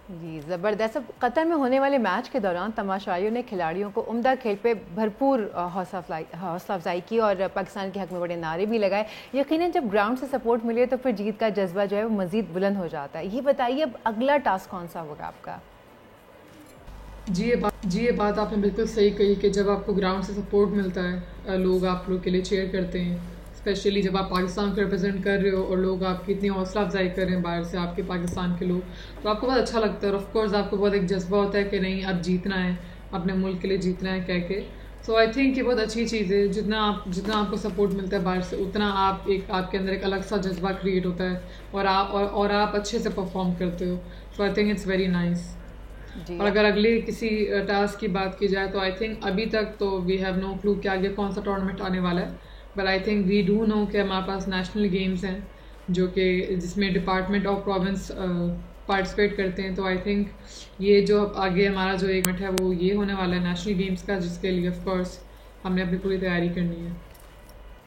जी ज़बरदस्त। कतर में होने वाले मैच के दौरान तमाशाइयों ने खिलाड़ियों को उम्दा खेल पे भरपूर हौसला अफजाई की और पाकिस्तान के हक में बड़े नारे भी लगाए। यकीनन जब ग्राउंड से सपोर्ट मिले तो फिर जीत का जज्बा जो है वो मज़ीद बुलंद हो जाता है। ये बताइए अब अगला टास्क कौन सा होगा आपका? जी ये बात आपने बिल्कुल सही कही कि जब आपको ग्राउंड से सपोर्ट मिलता है, लोग आप लोग के लिए चेयर करते हैं, स्पेशली जब आप पाकिस्तान को रिप्रेजेंट कर रहे हो और लोग आपकी इतनी हौसला अफजाई कर रहे हैं बाहर से, आपके पाकिस्तान के लोग, तो आपको बहुत अच्छा लगता है। और ऑफ कोर्स आपको बहुत एक जज्बा होता है कि नहीं अब जीतना है, अपने मुल्क के लिए जीतना है कह के। सो आई थिंक ये बहुत अच्छी चीज़ है। जितना आपको सपोर्ट मिलता है बाहर से, उतना आपके अंदर एक अलग सा जज्बा क्रिएट होता है और आप अच्छे से परफॉर्म करते हो। So I think it's very nice. और अगर अगले किसी टास्क की बात की जाए तो आई थिंक अभी तक तो वी हैव नो क्लू कि आगे कौन सा टूर्नामेंट आने वाला है, but I think we do know कि हमारे पास नेशनल गेम्स हैं जो कि जिसमें डिपार्टमेंट ऑफ प्रोविंस पार्टिसिपेट करते हैं। तो आई थिंक ये जो आगे हमारा जो एक मिनट है वो ये होने वाला है नेशनल गेम्स का, जिसके लिए ऑफ कोर्स हमने अपनी पूरी तैयारी करनी है।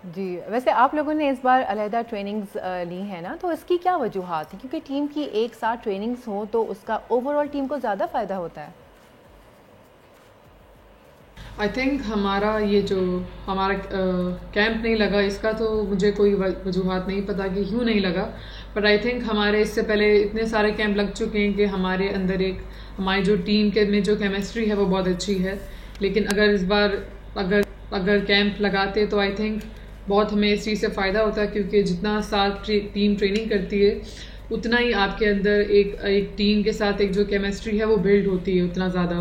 जी, वैसे आप लोगों ने इस बार अलहदा ट्रेनिंग्स ली है ना, तो इसकी क्या वजूहात है? क्योंकि टीम की एक साथ ट्रेनिंग्स हो तो उसका ओवरऑल टीम को ज़्यादा फ़ायदा होता है। आई थिंक हमारा कैंप नहीं लगा, इसका तो मुझे कोई वजूहात नहीं पता कि क्यों नहीं लगा, बट आई थिंक हमारे इससे पहले इतने सारे कैंप लग चुके हैं कि हमारे अंदर हमारी जो टीम के में जो केमिस्ट्री है वो बहुत अच्छी है। लेकिन अगर इस बार अगर कैंप लगाते तो आई थिंक बहुत हमें इस चीज़ से फ़ायदा होता है, क्योंकि जितना साथ टीम ट्रेनिंग करती है उतना ही आपके अंदर एक टीम के साथ एक जो केमिस्ट्री है वो बिल्ड होती है उतना ज़्यादा।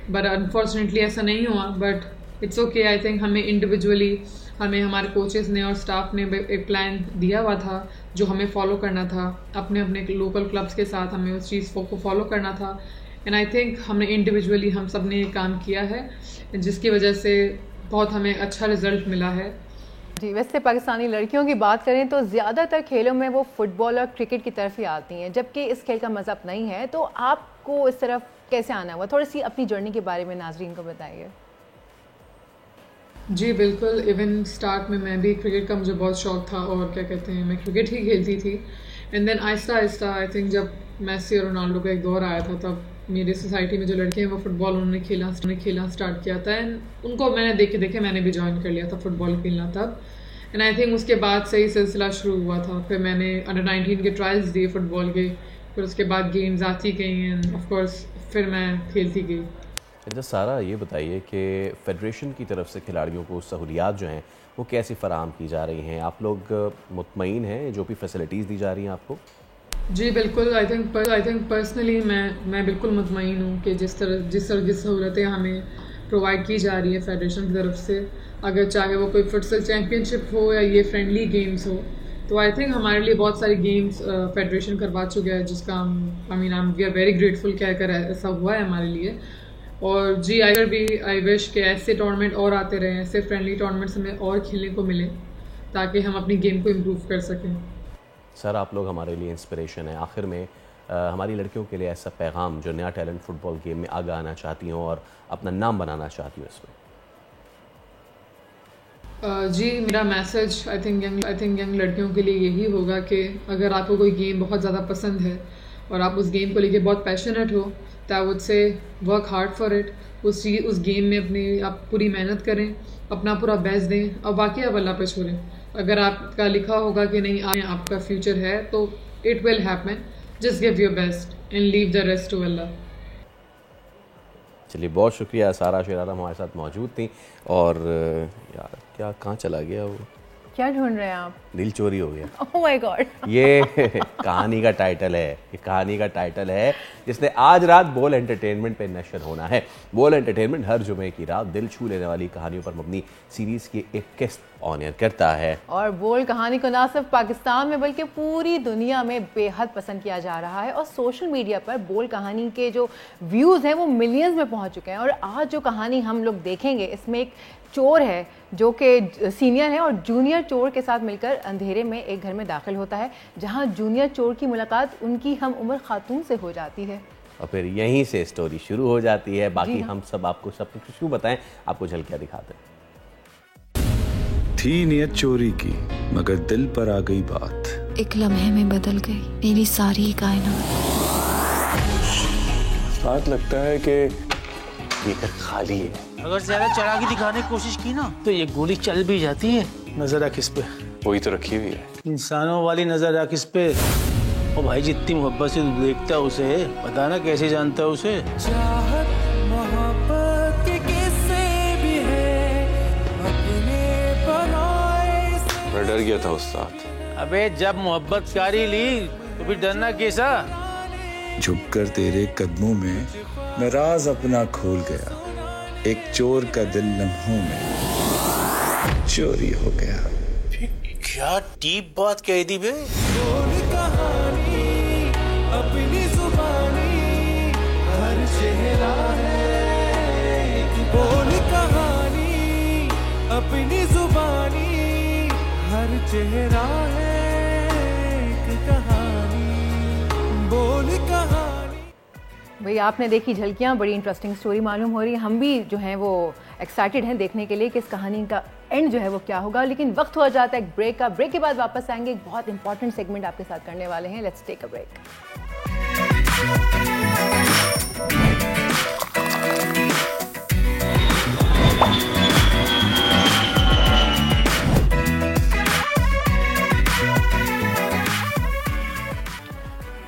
बट अनफॉर्चुनेटली ऐसा नहीं हुआ, but it's okay. I think हमें इंडिविजुअली हमारे कोचेस ने और स्टाफ ने एक प्लान दिया हुआ था जो हमें फॉलो करना था, अपने लोकल क्लब्स के साथ हमें उस चीज़ को फॉलो करना था। एंड आई थिंक हमने इंडिविजुअली हम सब ने काम किया है, जिसकी वजह से बहुत हमें अच्छा रिजल्ट मिला है। जी, वैसे पाकिस्तानी लड़कियों की बात करें तो ज़्यादातर खेलों में वो फुटबॉल और क्रिकेट की तरफ ही आती हैं, जबकि इस खेल का मज़ा अपना ही है। तो आपको इस तरफ कैसे आना हुआ? थोड़ी सी अपनी जर्नी के बारे में नाजरीन को बताइए। जी बिल्कुल, इवन स्टार्ट में मैं भी क्रिकेट का मुझे बहुत शौक था और क्या कहते हैं मैं क्रिकेट ही खेलती थी। And then Aahista Aahista I think जब मेसी और रोनाल्डो का एक दौर आया था, तब मेरी सोसाइटी में जो लड़के हैं वो फुटबॉल उन्होंने खेलना स्टार्ट किया था। एंड उनको मैंने देखे मैंने भी ज्वाइन कर लिया था फुटबॉल खेलना तब। एंड आई थिंक उसके बाद से ही सिलसिला शुरू हुआ था। फिर मैंने अंडर 19 के ट्रायल्स दिए फुटबॉल के, फिर उसके बाद गेम्स आती गई एंड ऑफ कोर्स फिर मैं खेलती गई। अच्छा सारा, ये बताइए कि फेडरेशन की तरफ से खिलाड़ियों को सहूलियात जो हैं वो कैसे फ़राहम की जा रही हैं? आप लोग मुतमईन हैं जो भी फैसिलिटीज़ दी जा रही हैं आपको? जी बिल्कुल, आई थिंक पर्सनली मैं बिल्कुल मुतमईन हूँ कि जिस तरह की सहूलतें हमें प्रोवाइड की जा रही है फेडरेशन की तरफ से, अगर चाहे वो कोई फुटसल चैम्पियनशिप हो या ये फ्रेंडली गेम्स हो, तो आई थिंक हमारे लिए बहुत सारी गेम्स फेडरेशन करवा चुके हैं, जिसका हम वी आर वेरी ग्रेटफुल क्या कर ऐसा हुआ है हमारे लिए। और जी आई विश के ऐसे टूर्नामेंट और आते रहें, ऐसे फ्रेंडली टूर्नामेंट्स हमें और खेलने को मिले ताकि हम अपनी गेम को इम्प्रूव कर सकें। सर आप लोग हमारे लिए इंस्पिरेशन है। आखिर में हमारी लड़कियों के लिए ऐसा पैगाम जो नया टैलेंट फुटबॉल गेम में आगे आना चाहती हो और अपना नाम बनाना चाहती हो इसमें। जी मेरा मैसेज आई थिंक यंग लड़कियों के लिए यही होगा कि अगर आपको कोई गेम बहुत ज़्यादा पसंद है और आप उस गेम को लेके बहुत पैशनेट हो, तो I would say work hard for it. उस गेम में अपनी आप पूरी मेहनत करें, अपना पूरा बेस्ट दें और बाकी आप अल्लाह पे छोड़ें। अगर आपका लिखा होगा कि नहीं आपका फ्यूचर है तो it will happen, just give your best and leave the rest to Allah. चलिए बहुत शुक्रिया, सारा शेरारा हमारे साथ मौजूद थी। और यार क्या कहाँ चला गया वो, क्या ढूंढ रहे हैं आप? दिल चोरी हो गया। Oh my God. ये कहानी का टाइटल है, ये कहानी का टाइटल है जिसने आज रात बोल एंटरटेनमेंट पे नशर होना है। बोल एंटरटेनमेंट हर जुमे की रात दिल छू लेने वाली कहानियों पर मबनी सीरीज की एक किस्त ऑन एयर करता है। और बोल कहानी को ना सिर्फ पाकिस्तान में बल्कि पूरी दुनिया में बेहद पसंद किया जा रहा है। और सोशल मीडिया पर बोल कहानी के जो व्यूज़ हैं वो मिलियंस में पहुंच चुके हैं। और आज जो कहानी हम लोग देखेंगे इसमें एक चोर है जो कि सीनियर है और जूनियर चोर के साथ मिलकर अंधेरे में एक घर में दाखिल होता है, जहां जूनियर चोर की मुलाकात उनकी हम उम्र खातून से हो जाती है और फिर यहीं से स्टोरी शुरू हो जाती है। बाकी हम सब आपको सब कुछ क्यों बताएं, आपको झलकियां दिखाते हैं। थी नियत चोरी की मगर दिल पर आ गई बात, एक लम्हे में बदल गई मेरी सारी कायनात। बात लगता है कि ये घर खाली है। अगर ज्यादा चढ़ा दिखाने की कोशिश की ना तो ये गोली चल भी जाती है। नजर रख इस पे, वही तो रखी हुई है। इंसानों वाली नजर रख इस पे। ओ भाई जितनी मोहब्बत से देखता उसे, पता ना कैसे जानता है उसे। चाहत मोहब्बत के किस्से भी है अपने बनाए से। मैं डर गया था उस्ताद। अबे जब मोहब्बत कारी ली तो फिर डरना कैसा। झुककर तेरे कदमों में मैं राज अपना खोल गया, एक चोर का दिल लम्हों में चोरी हो गया। क्या डीप बात कह दी बे। अपनी जुबानी हर चेहरा है, बोल कहानी अपनी जुबानी हर चेहरा है, एक कहानी बोल कहानी। भाई आपने देखी झलकियाँ, बड़ी इंटरेस्टिंग स्टोरी मालूम हो रही है। हम भी जो हैं वो एक्साइटेड हैं देखने के लिए कि इस कहानी का एंड जो है वो क्या होगा। लेकिन वक्त हो जाता है एक ब्रेक का। ब्रेक के बाद वापस आएंगे, एक बहुत इंपॉर्टेंट सेगमेंट आपके साथ करने वाले हैं। Let's take a break.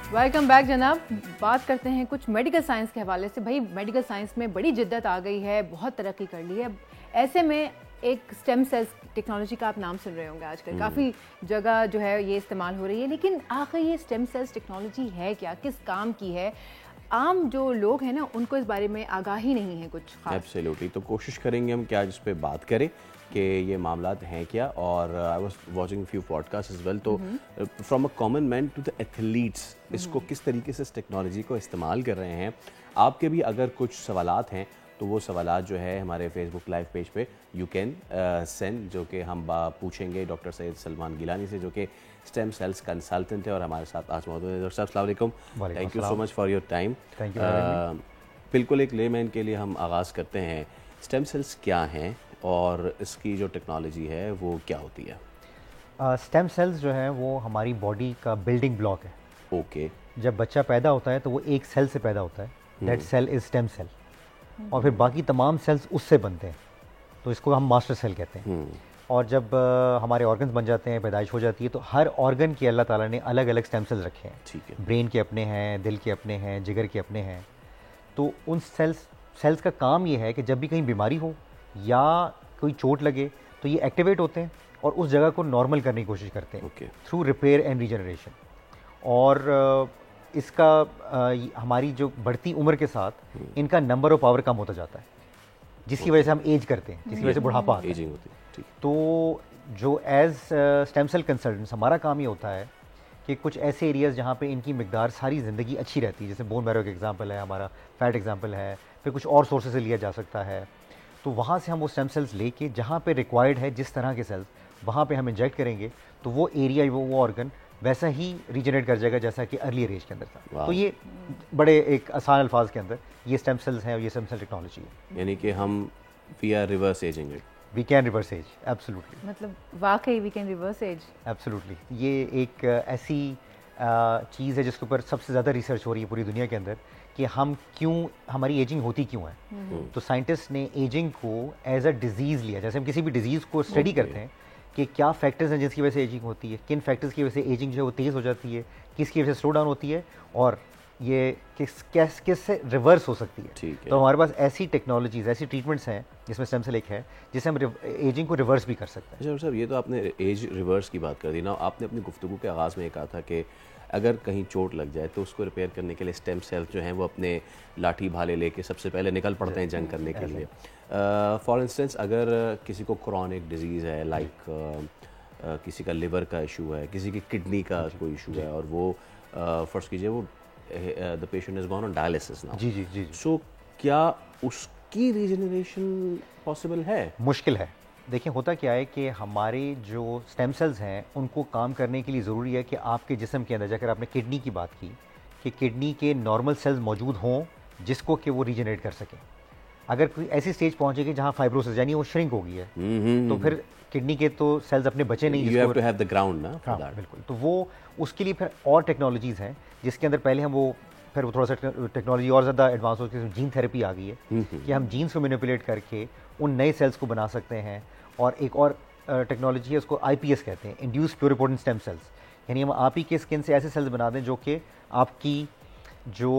Welcome back जनाब। बात करते हैं कुछ मेडिकल साइंस के हवाले से। भाई मेडिकल साइंस में बड़ी जिद्दत आ गई है, बहुत तरक्की कर ली है। ऐसे में एक स्टेम सेल्स टेक्नोलॉजी का आप नाम सुन रहे होंगे आजकल, काफ़ी जगह जो है ये इस्तेमाल हो रही है। लेकिन आखिर ये स्टेम सेल्स टेक्नोलॉजी है क्या, किस काम की है? आम जो लोग हैं ना उनको इस बारे में आगाही नहीं है कुछ खास। एब्सोल्युटली। तो कोशिश करेंगे हम क्या जिस पे बात करें कि ये मामलात हैं क्या। और I was watching few podcast as well. तो from a common man to the athletes, इसको किस तरीके से इस टेक्नोलॉजी को इस्तेमाल कर रहे हैं। आपके भी अगर कुछ सवालात हैं तो वो सवालात जो है हमारे फेसबुक लाइव पेज पे यू कैन सेंड, जो कि हम पूछेंगे डॉक्टर सैयद सलमान गिलानी से, जो कि स्टेम सेल्स कंसल्टेंट है और हमारे साथ आज मौजूद है। डॉक्टर साहब अस्सलाम वालेकुम, thank you so much for your time. Thank you. बिल्कुल एक लेमैन के लिए हम आगाज़ करते हैं, स्टेम सेल्स क्या हैं और इसकी जो टेक्नोलॉजी है वो क्या होती है? स्टेम सेल्स जो है वो हमारी बॉडी का बिल्डिंग ब्लॉक है। ओके। जब बच्चा पैदा होता है तो वो एक सेल से पैदा होता है, that cell is stem cell. और फिर बाकी तमाम सेल्स उससे बनते हैं, तो इसको हम मास्टर सेल कहते हैं। और जब हमारे ऑर्गन्स बन जाते हैं, पैदाइश हो जाती है, तो हर ऑर्गन की अल्लाह ताला ने अलग अलग स्टेम सेल्स रखे हैं। ठीक है। ब्रेन के अपने हैं, दिल के अपने हैं, जिगर के अपने हैं। तो उन सेल्स का काम ये है कि जब भी कहीं बीमारी हो या कोई चोट लगे तो ये एक्टिवेट होते हैं और उस जगह को नॉर्मल करने की कोशिश करते हैं थ्रू रिपेयर एंड रीजनरेशन। और इसका हमारी जो बढ़ती उम्र के साथ इनका नंबर ऑफ पावर कम होता जाता है, जिसकी वजह से हम एज करते हैं, जिसकी वजह से बुढ़ापा आता है। एजिंग होती है। ठीक। तो जो एज स्टेम सेल कंसल्टेंट्स हमारा काम ये होता है कि कुछ ऐसे एरियाज़ जहाँ पे इनकी मिकदार सारी ज़िंदगी अच्छी रहती है, जैसे बोन मैरो का एग्जांपल है, हमारा फैट एग्जांपल है, फिर कुछ और सोर्सेज से लिया जा सकता है, तो वहाँ से हम वो स्टेम सेल्स लेके जहाँ पे रिक्वायर्ड है जिस तरह के सेल्स वहाँ पे हम इंजेक्ट करेंगे तो वो एरिया वो ऑर्गन वैसा ही रीजनरेट कर जाएगा जैसा कि अर्ली एज के अंदर था। तो ये बड़े एक आसान अल्फाज के अंदर ये स्टेम सेल्स हैं और ये स्टेम सेल टेक्नोलॉजी है। यानी कि हम we are reverse aging it, we can reverse age, absolutely. मतलब वाकई we can reverse age, absolutely. ये एक ऐसी चीज़ है जिसके ऊपर सबसे ज़्यादा रिसर्च हो रही है पूरी दुनिया के अंदर कि हम क्यों, हमारी एजिंग होती क्यों है। तो साइंटिस्ट ने एजिंग को एज अ डिजीज़ लिया, जैसे हम किसी भी डिजीज़ को स्टडी करते हैं कि क्या फैक्टर्स हैं जिसकी वजह से एजिंग होती है, किन फैक्टर्स की वजह से एजिंग जो है वो तेज़ हो जाती है, किसकी वजह से स्लो डाउन होती है और ये किससे रिवर्स हो सकती है। तो हमारे पास ऐसी टेक्नोलॉजीज़, ऐसी ट्रीटमेंट्स हैं जिसमें स्टेम सेल एक है जिससे हम एजिंग को रिवर्स भी कर सकते हैं। अच्छा साहब, ये तो आपने एज रिवर्स की बात कर दी ना, आपने अपनी गुफ्तगू के आगाज़ में ये कहा था कि अगर कहीं चोट लग जाए तो उसको रिपेयर करने के लिए स्टेम सेल्स जो हैं वो अपने लाठी भाले लेके सबसे पहले निकल पड़ते हैं जंग करने के लिए। फॉर इंस्टेंस अगर किसी को क्रॉनिक डिजीज़ है, लाइक किसी का लिवर का इशू है, किसी की किडनी का कोई इशू है और वो फर्स्ट कीजिए वो the patient is gone on dialysis now, जी जी जी, सो क्या उसकी रीजनरेशन पॉसिबल है? मुश्किल है। देखिए होता क्या है कि हमारे जो स्टेम सेल्स हैं उनको काम करने के लिए ज़रूरी है कि आपके जिस्म के अंदर, अगर आपने किडनी की बात की, कि किडनी के नॉर्मल सेल्स मौजूद हों जिसको कि वो रीजनरेट कर सकें। अगर कोई ऐसी स्टेज पहुंचेगी जहां फाइब्रोसिस यानी वो श्रिंक हो गई है तो फिर किडनी के तो सेल्स अपने बचे नहीं, you have to have the ground ना फॉर दैट। बिल्कुल, तो वो उसके लिए फिर और टेक्नोलॉजीज़ हैं जिसके अंदर पहले हम वो फिर वो थोड़ा सा टेक्नोलॉजी और ज़्यादा एडवांस हो गई, जीन थेरेपी आ गई है कि हम जीन्स को मैनिपुलेट करके उन नए सेल्स को बना सकते हैं। और एक और टेक्नोलॉजी है, उसको IPS कहते हैं, इंड्यूस प्लुरिपोटेंट स्टेम सेल्स, यानी हम आप ही के स्किन से ऐसे सेल्स बना दें जो कि आपकी जो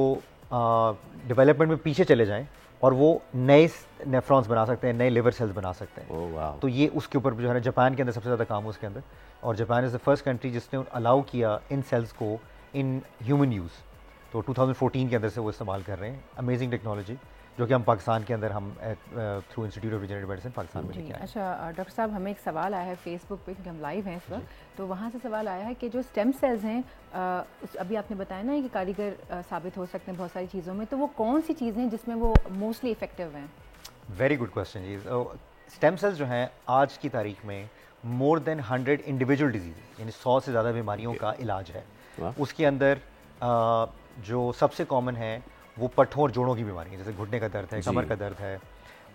डेवलपमेंट में पीछे चले जाएं और वो नए नेफ्रॉन्स बना सकते हैं, नए लिवर सेल्स बना सकते हैं। तो ये उसके ऊपर जो है ना जापान के अंदर सबसे ज़्यादा काम है उसके अंदर, और Japan is the first country जिसने अलाउ किया इन सेल्स को इन ह्यूमन यूज़। तो 2014 के अंदर से वो इस्तेमाल कर रहे हैं। अमेजिंग टेक्नोलॉजी जो कि हम पाकिस्तान के अंदर हम through institute of regenerative medicine Pakistan में लेके आए। अच्छा डॉक्टर साहब, हमें एक सवाल आया है फेसबुक पे कि हम लाइव हैं इस वक्त, तो वहाँ से सवाल आया है कि जो स्टेम सेल्स हैं अभी आपने बताया ना कि कारीगर साबित हो सकते हैं बहुत सारी चीज़ों में, तो वो कौन सी चीज़ें हैं जिसमें वो मोस्टली इफेक्टिव हैं? वेरी गुड क्वेश्चन जी। स्टेम सेल्स जो हैं आज की तारीख में मोर देन 100 इंडिविजुअल डिजीज़ यानी 100 से ज़्यादा बीमारियों का इलाज है। उसके अंदर जो सबसे कॉमन है वो पट्ठों और जोड़ों की बीमारी है, जैसे घुटने का दर्द है, कमर का दर्द है।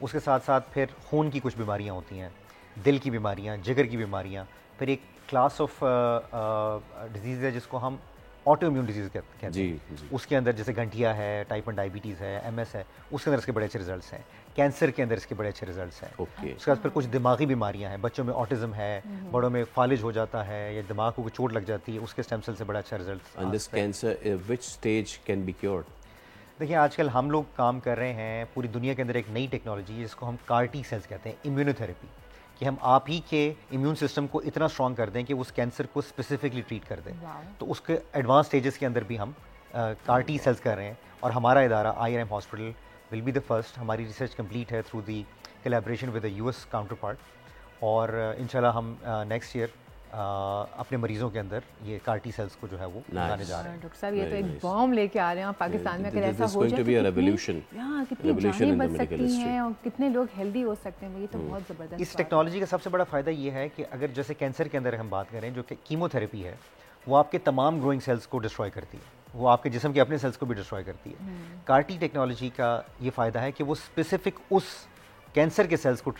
उसके साथ साथ फिर खून की कुछ बीमारियां होती हैं, दिल की बीमारियां, जिगर की बीमारियां। फिर एक क्लास ऑफ डिजीज़ है जिसको हम ऑटो इम्यून डिजीज़ कहते हैं। उसके अंदर जैसे गंठिया है, टाइप 1 डायबिटीज़ है, MS है, उसके अंदर इसके बड़े अच्छे रिजल्ट्स हैं। कैंसर के अंदर इसके बड़े अच्छे रिजल्ट्स हैं। उसके बाद फिर कुछ दिमागी बीमारियां हैं, बच्चों में ऑटिज्म है, बड़ों में फालिज हो जाता है या दिमाग को चोट लग जाती है, उसके स्टेम सेल से बड़ा अच्छा result. And this cancer which stage can be cured? देखिए आजकल हम लोग काम कर रहे हैं पूरी दुनिया के अंदर एक नई टेक्नोलॉजी जिसको हम CAR-T सेल्स कहते हैं, इम्यूनोथेरेपी, कि हम आप ही के इम्यून सिस्टम को इतना स्ट्रॉन्ग कर दें कि उस कैंसर को स्पेसिफिकली ट्रीट कर दें। तो उसके एडवांस स्टेजेस के अंदर भी हम CAR-T सेल्स कर रहे हैं और हमारा इदारा IRM hospital will be the first. हमारी रिसर्च कंप्लीट है through the collaboration with the US counter part, और इंशाल्लाह हम नेक्स्ट ईयर अपने मरीजों के अंदर ये CAR-T सेल्स को जो है वो लगाने जा रहे हैं। डॉक्टर साहब, ये तो एक बॉम्ब लेके आ रहे हैं पाकिस्तान में, अगर ऐसा हो जाए तो कितनी जानें बच सकती हैं और कितने लोग हेल्दी हो सकते हैं, ये तो बहुत ज़बरदस्त। इस टेक्नोलॉजी का सबसे बड़ा फ़ायदा ये है कि अगर जैसे कैंसर के अंदर हम बात करें, जो कि कीमोथेरेपी है, वो आपके तमाम ग्रोइंग सेल्स को डिस्ट्रॉय करती है, वो आपके जिस्म के अपने सेल्स को भी डिस्ट्रॉय करती है। CAR-T टेक्नोलॉजी का ये फ़ायदा है कि वो स्पेसिफिक उस कैंसर के सेल्स को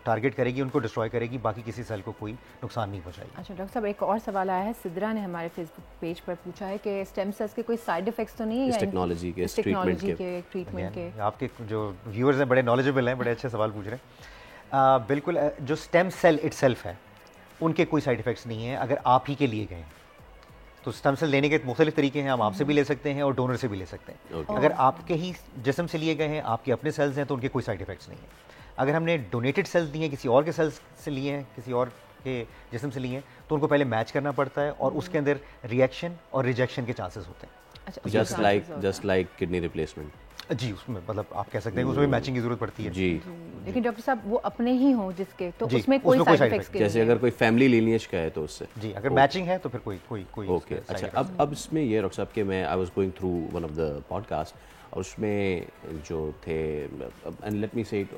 टारगेट करेगी, उनको डिस्ट्रॉय करेगी, बाकी किसी सेल को कोई नुकसान नहीं पहुंचाएगी। अच्छा डॉक्टर साहब, एक और सवाल आया है, सिद्रा ने हमारे फेसबुक पेज पर पूछा है कि स्टेम सेल्स के कोई साइड इफेक्ट्स तो नहीं है इस टेक्नोलॉजी के ट्रीटमेंट के? आपके जो व्यूअर्स हैं बड़े नॉलेजेबल हैं, बड़े अच्छे सवाल पूछ रहे हैं। बिल्कुल, जो स्टेम सेल इटसेल्फ है उनके कोई साइड इफेक्ट्स नहीं है अगर आप ही के लिए गए। तो स्टेम सेल लेने के मुख्तलिफ तरीके हैं, हम आपसे भी ले सकते हैं और डोनर से भी ले सकते हैं। अगर आपके ही जिस्म से लिए गए हैं, आपके अपने सेल्स हैं, तो उनके कोई साइड इफेक्ट्स नहीं है। अगर हमने डोनेटेड सेल्स दिए हैं, किसी और के सेल्स से लिए हैं, किसी और के जिस्म से लिए हैं, तो उनको पहले मैच करना पड़ता है और उसके अंदर रिएक्शन और रिजेक्शन के चांसेस होते हैं। Just like kidney replacement. जी, उसमें मतलब आप कह सकते हैं कि उसमें मैचिंग की जरूरत पड़ती है जी। लेकिन डॉक्टर साहब वो अपने ही हों जिसके, तो जी, उसमें कोई साइड इफेक्ट्स के जैसे अगर कोई फैमिली लीनिएज का है तो उससे जी, अगर मैचिंग है तो फिर कोई ओके। अच्छा, अब इसमें ये डॉक्टर साहब कि मैं I was going through one of the podcast और उसमें जो थे एंड लेट मी से इट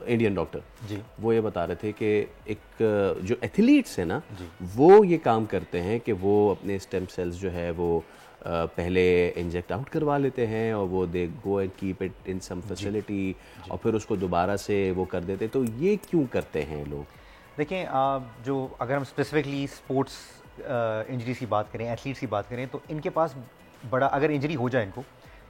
इंडियन डॉक्टर जी, वो ये बता रहे थे कि एक जो एथलीट्स है ना वो ये काम करते हैं कि वो अपने स्टेम सेल्स जो है वो पहले इंजेक्ट आउट करवा लेते हैं और वो they go and keep it in some facility और फिर उसको दोबारा से वो कर देते, तो ये क्यों करते हैं लोग? देखें, जो अगर हम स्पेसिफिकली स्पोर्ट्स इंजरीज की बात करें, एथलीट्स की बात करें, तो इनके पास बड़ा, अगर इंजरी हो जाए इनको,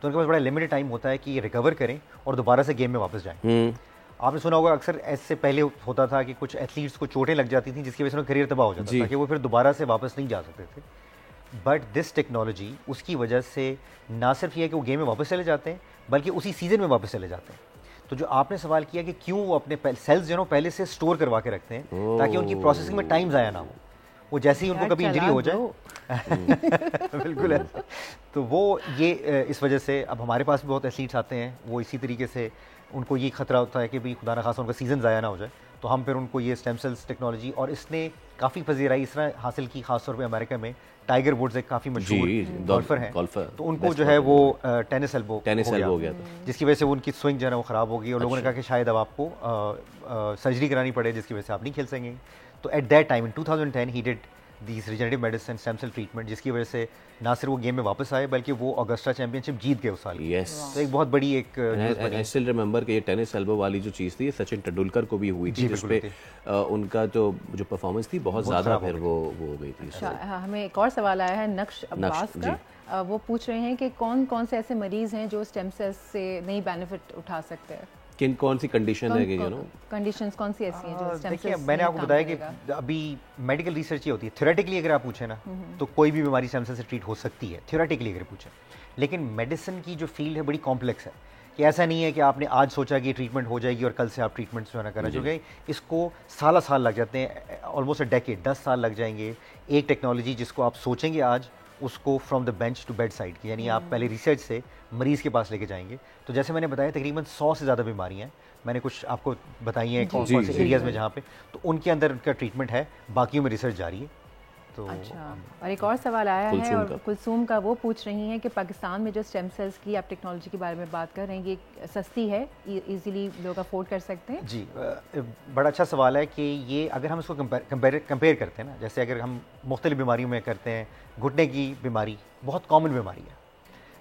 तो उनके पास बड़ा लिमिटेड टाइम होता है कि ये रिकवर करें और दोबारा से गेम में वापस जाएं। आपने सुना होगा अक्सर ऐसे पहले होता था कि कुछ एथलीट्स को चोटें लग जाती थी जिसकी वजह से उनका करियर तबाह हो जाता था कि वो फिर दोबारा से वापस नहीं जा सकते थे। बट दिस टेक्नोलॉजी उसकी वजह से ना सिर्फ ये है कि वो गेम में वापस चले जाते हैं बल्कि उसी सीजन में वापस चले जाते हैं। तो जो आपने सवाल किया कि क्यों वो अपने सेल्स जो है पहले से स्टोर करवा के रखते हैं ताकि उनकी प्रोसेसिंग में टाइम ज़ाया ना हो, वो जैसे ही उनको कभी इंजरी हो जाए बिल्कुल है। तो वो ये इस वजह से अब हमारे पास भी बहुत एथलीट्स आते हैं, वो इसी तरीके से उनको ये खतरा होता है कि भाई खुदा न खासा उनका सीज़न ज़ाया ना हो जाए, तो हम फिर उनको ये स्टेम सेल्स टेक्नोलॉजी, और इसने काफ़ी पजीराई इस तरह हासिल की खासतौर पे अमेरिका में। टाइगर वुड्स एक काफ़ी मशहूर गोल्फर हैं, तो उनको जो है वो टेनिस एल्बो हो गया था जिसकी वजह से वो उनकी स्विंग जो है वो ख़राब हो गई और लोगों ने कहा कि शायद अब आपको सर्जरी करानी पड़े जिसकी वजह से आप नहीं खेल सकेंगे। तो at that time in 2010 he did this regenerative medicine stem cell treatment, जिसकी वजह से ना सिर्फ वो गेम में वापस आए बल्कि वो ऑगस्टा चैंपियनशिप जीत गए उस साल। यस, तो एक बहुत बड़ी एक आई स्टिल रिमेंबर कि ये टेनिस एल्बो वाली जो चीज़ थी सचिन तेंदुलकर को भी हुई थी, जिस पे उनका जो परफॉर्मेंस थी बहुत ज़्यादा फिर वो हो गई थी। अच्छा, हमें एक और सवाल आया है नक्श अब्बास का। वो पूछ रहे हैं कि कौन कौन से ऐसे मरीज हैं जो स्टेम सेल्स से नई बेनिफिट उठा सकते हैं, कौन सी कंडीशन है कि कंडीशंस कौन सी ऐसी हैं जो स्टेम सेल्स? देखिए, मैंने आपको बताया कि अभी मेडिकल रिसर्च ये होती है, थ्योरेटिकली अगर आप पूछे ना तो कोई भी बीमारी स्टेम सेल से ट्रीट हो सकती है थ्योरेटिकली अगर पूछे, लेकिन मेडिसिन की जो फील्ड है बड़ी कॉम्प्लेक्स है कि ऐसा नहीं है कि आपने आज सोचा कि ट्रीटमेंट हो जाएगी और कल से आप ट्रीटमेंट जो है ना करना, क्योंकि इसको साल लग जाते हैं, ऑलमोस्ट अ डेकेड, 10 साल लग जाएंगे। एक टेक्नोलॉजी जिसको आप सोचेंगे आज, उसको from the bench to bedside, यानी आप पहले रिसर्च से मरीज़ के पास लेके जाएंगे। तो जैसे मैंने बताया तकरीबन 100 से ज़्यादा बीमारियाँ हैं, मैंने कुछ आपको बताई हैं कौन कौन से एरियाज़ में जहाँ पे, तो उनके अंदर उनका ट्रीटमेंट है, बाकियों में रिसर्च जारी है। तो अच्छा, और एक और सवाल आया है और कुलसूम का, वो पूछ रही हैं कि पाकिस्तान में जो स्टेम सेल्स की आप टेक्नोलॉजी के बारे में बात कर रहे हैं, ये सस्ती है, इजीली लोग अफोर्ड कर सकते हैं? जी, बड़ा अच्छा सवाल है कि ये अगर हम इसको कंपेयर करते हैं ना, जैसे अगर हम मुख्तलिफ बीमारियों में करते हैं, घुटने की बीमारी बहुत कॉमन बीमारी है,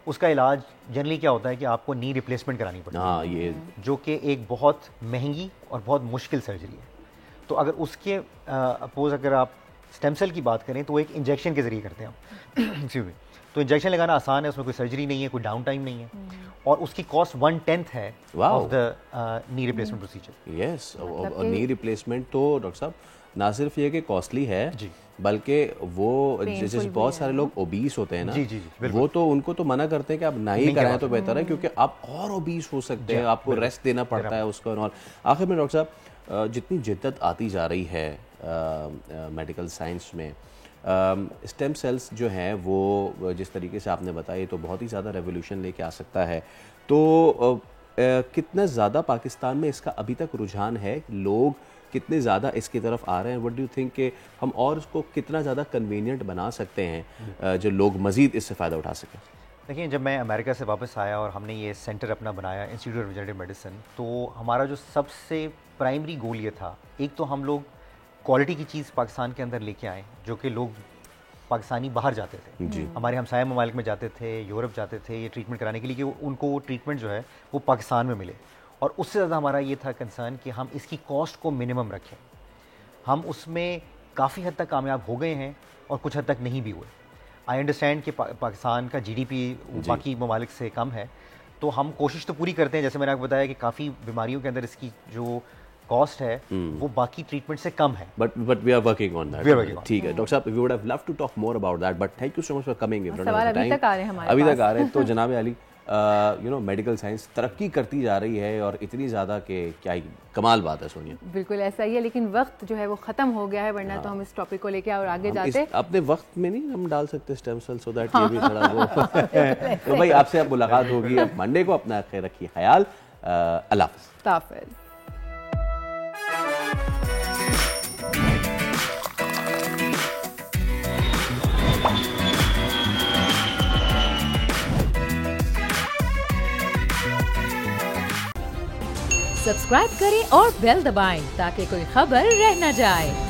उसका इलाज जनरली क्या होता है कि आपको नी रिप्लेसमेंट करानी पड़ती है, ये जो कि एक बहुत महंगी और बहुत मुश्किल सर्जरी है। तो अगर उसके अपोज अगर आप स्टेम सेल की बात करें तो वो एक इंजेक्शन के जरिए करते हैं हम तो इंजेक्शन लगाना आसान है, उसमें कोई सर्जरी नहीं है, कोई डाउन टाइम नहीं है, और उसकी कॉस्ट 1/10 है of the knee replacement procedure. Yes, और नी रिप्लेसमेंट तो डॉक्टर साहब ना सिर्फ ये कि कॉस्टली है बल्कि वो जैसे बहुत सारे लोग ओबीस होते हैं ना, वो तो उनको तो मना करते हैं कि आप ना ही कराएं तो बेहतर है, क्योंकि आप और ओबीस हो सकते हैं, आपको रेस्ट देना पड़ता है उसको। और आखिर में डॉक्टर साहब, जितनी जिद्दत आती जा रही है मेडिकल साइंस में, स्टेम सेल्स जो हैं वो जिस तरीके से आपने बताया तो बहुत ही ज़्यादा रेवोल्यूशन लेके आ सकता है, तो कितना ज़्यादा पाकिस्तान में इसका अभी तक रुझान है, लोग कितने ज़्यादा इसकी तरफ आ रहे हैं? व्हाट डू यू थिंक कि हम और इसको कितना ज़्यादा कन्वीनियंट बना सकते हैं जो लोग मज़ीद इससे फ़ायदा उठा सकें? देखिए, जब मैं अमेरिका से वापस आया और हमने ये सेंटर अपना बनाया, इंस्टीट्यूट ऑफ रिजेनरेटिव मेडिसिन, तो हमारा जो सबसे प्राइमरी गोल ये था, एक तो हम लोग क्वालिटी की चीज़ पाकिस्तान के अंदर लेके आए, जो कि लोग पाकिस्तानी बाहर जाते थे जी, हमारे हमसाया ममालिक में जाते थे, यूरोप जाते थे ये ट्रीटमेंट कराने के लिए कि उनको ट्रीटमेंट जो है वो पाकिस्तान में मिले। और उससे ज़्यादा हमारा ये था कंसर्न कि हम इसकी कॉस्ट को मिनिमम रखें। हम उसमें काफ़ी हद तक कामयाब हो गए हैं और कुछ हद तक नहीं भी हुए। आई अंडरस्टैंड कि पाकिस्तान का जीडीपी बाकी ममालिक से कम है, तो हम कोशिश तो पूरी करते हैं, जैसे मैंने आपको बताया कि काफ़ी बीमारियों के अंदर इसकी जो कॉस्ट है वो बाकी ट्रीटमेंट से कम है, but we are working on that. ठीक है डॉक्टर साहब, we would have loved to talk more about that, but thank you so much for coming in front of the time. अभी तक आ रहे हैं तो जनाब अली, मेडिकल साइंस तरक्की करती जा रही है और इतनी ज़्यादा कि क्या ही कमाल बात है सोनिया। बिल्कुल ऐसा ही है, लेकिन वक्त जो है वो ख़त्म हो गया है, वरना तो हम इस टॉपिक को लेके और आगे जाते। अपने वक्त में नहीं हम डाल सकते स्टेम सेल, सो दैट ये भी थोड़ा वो तो भाई आपसे अब मुलाकात होगी अब मंडे को। अपना खैर रखिए ख्याल। अल्लाह हाफ़िज़। सब्सक्राइब करें और बेल दबाएं ताकि कोई खबर रह न जाए।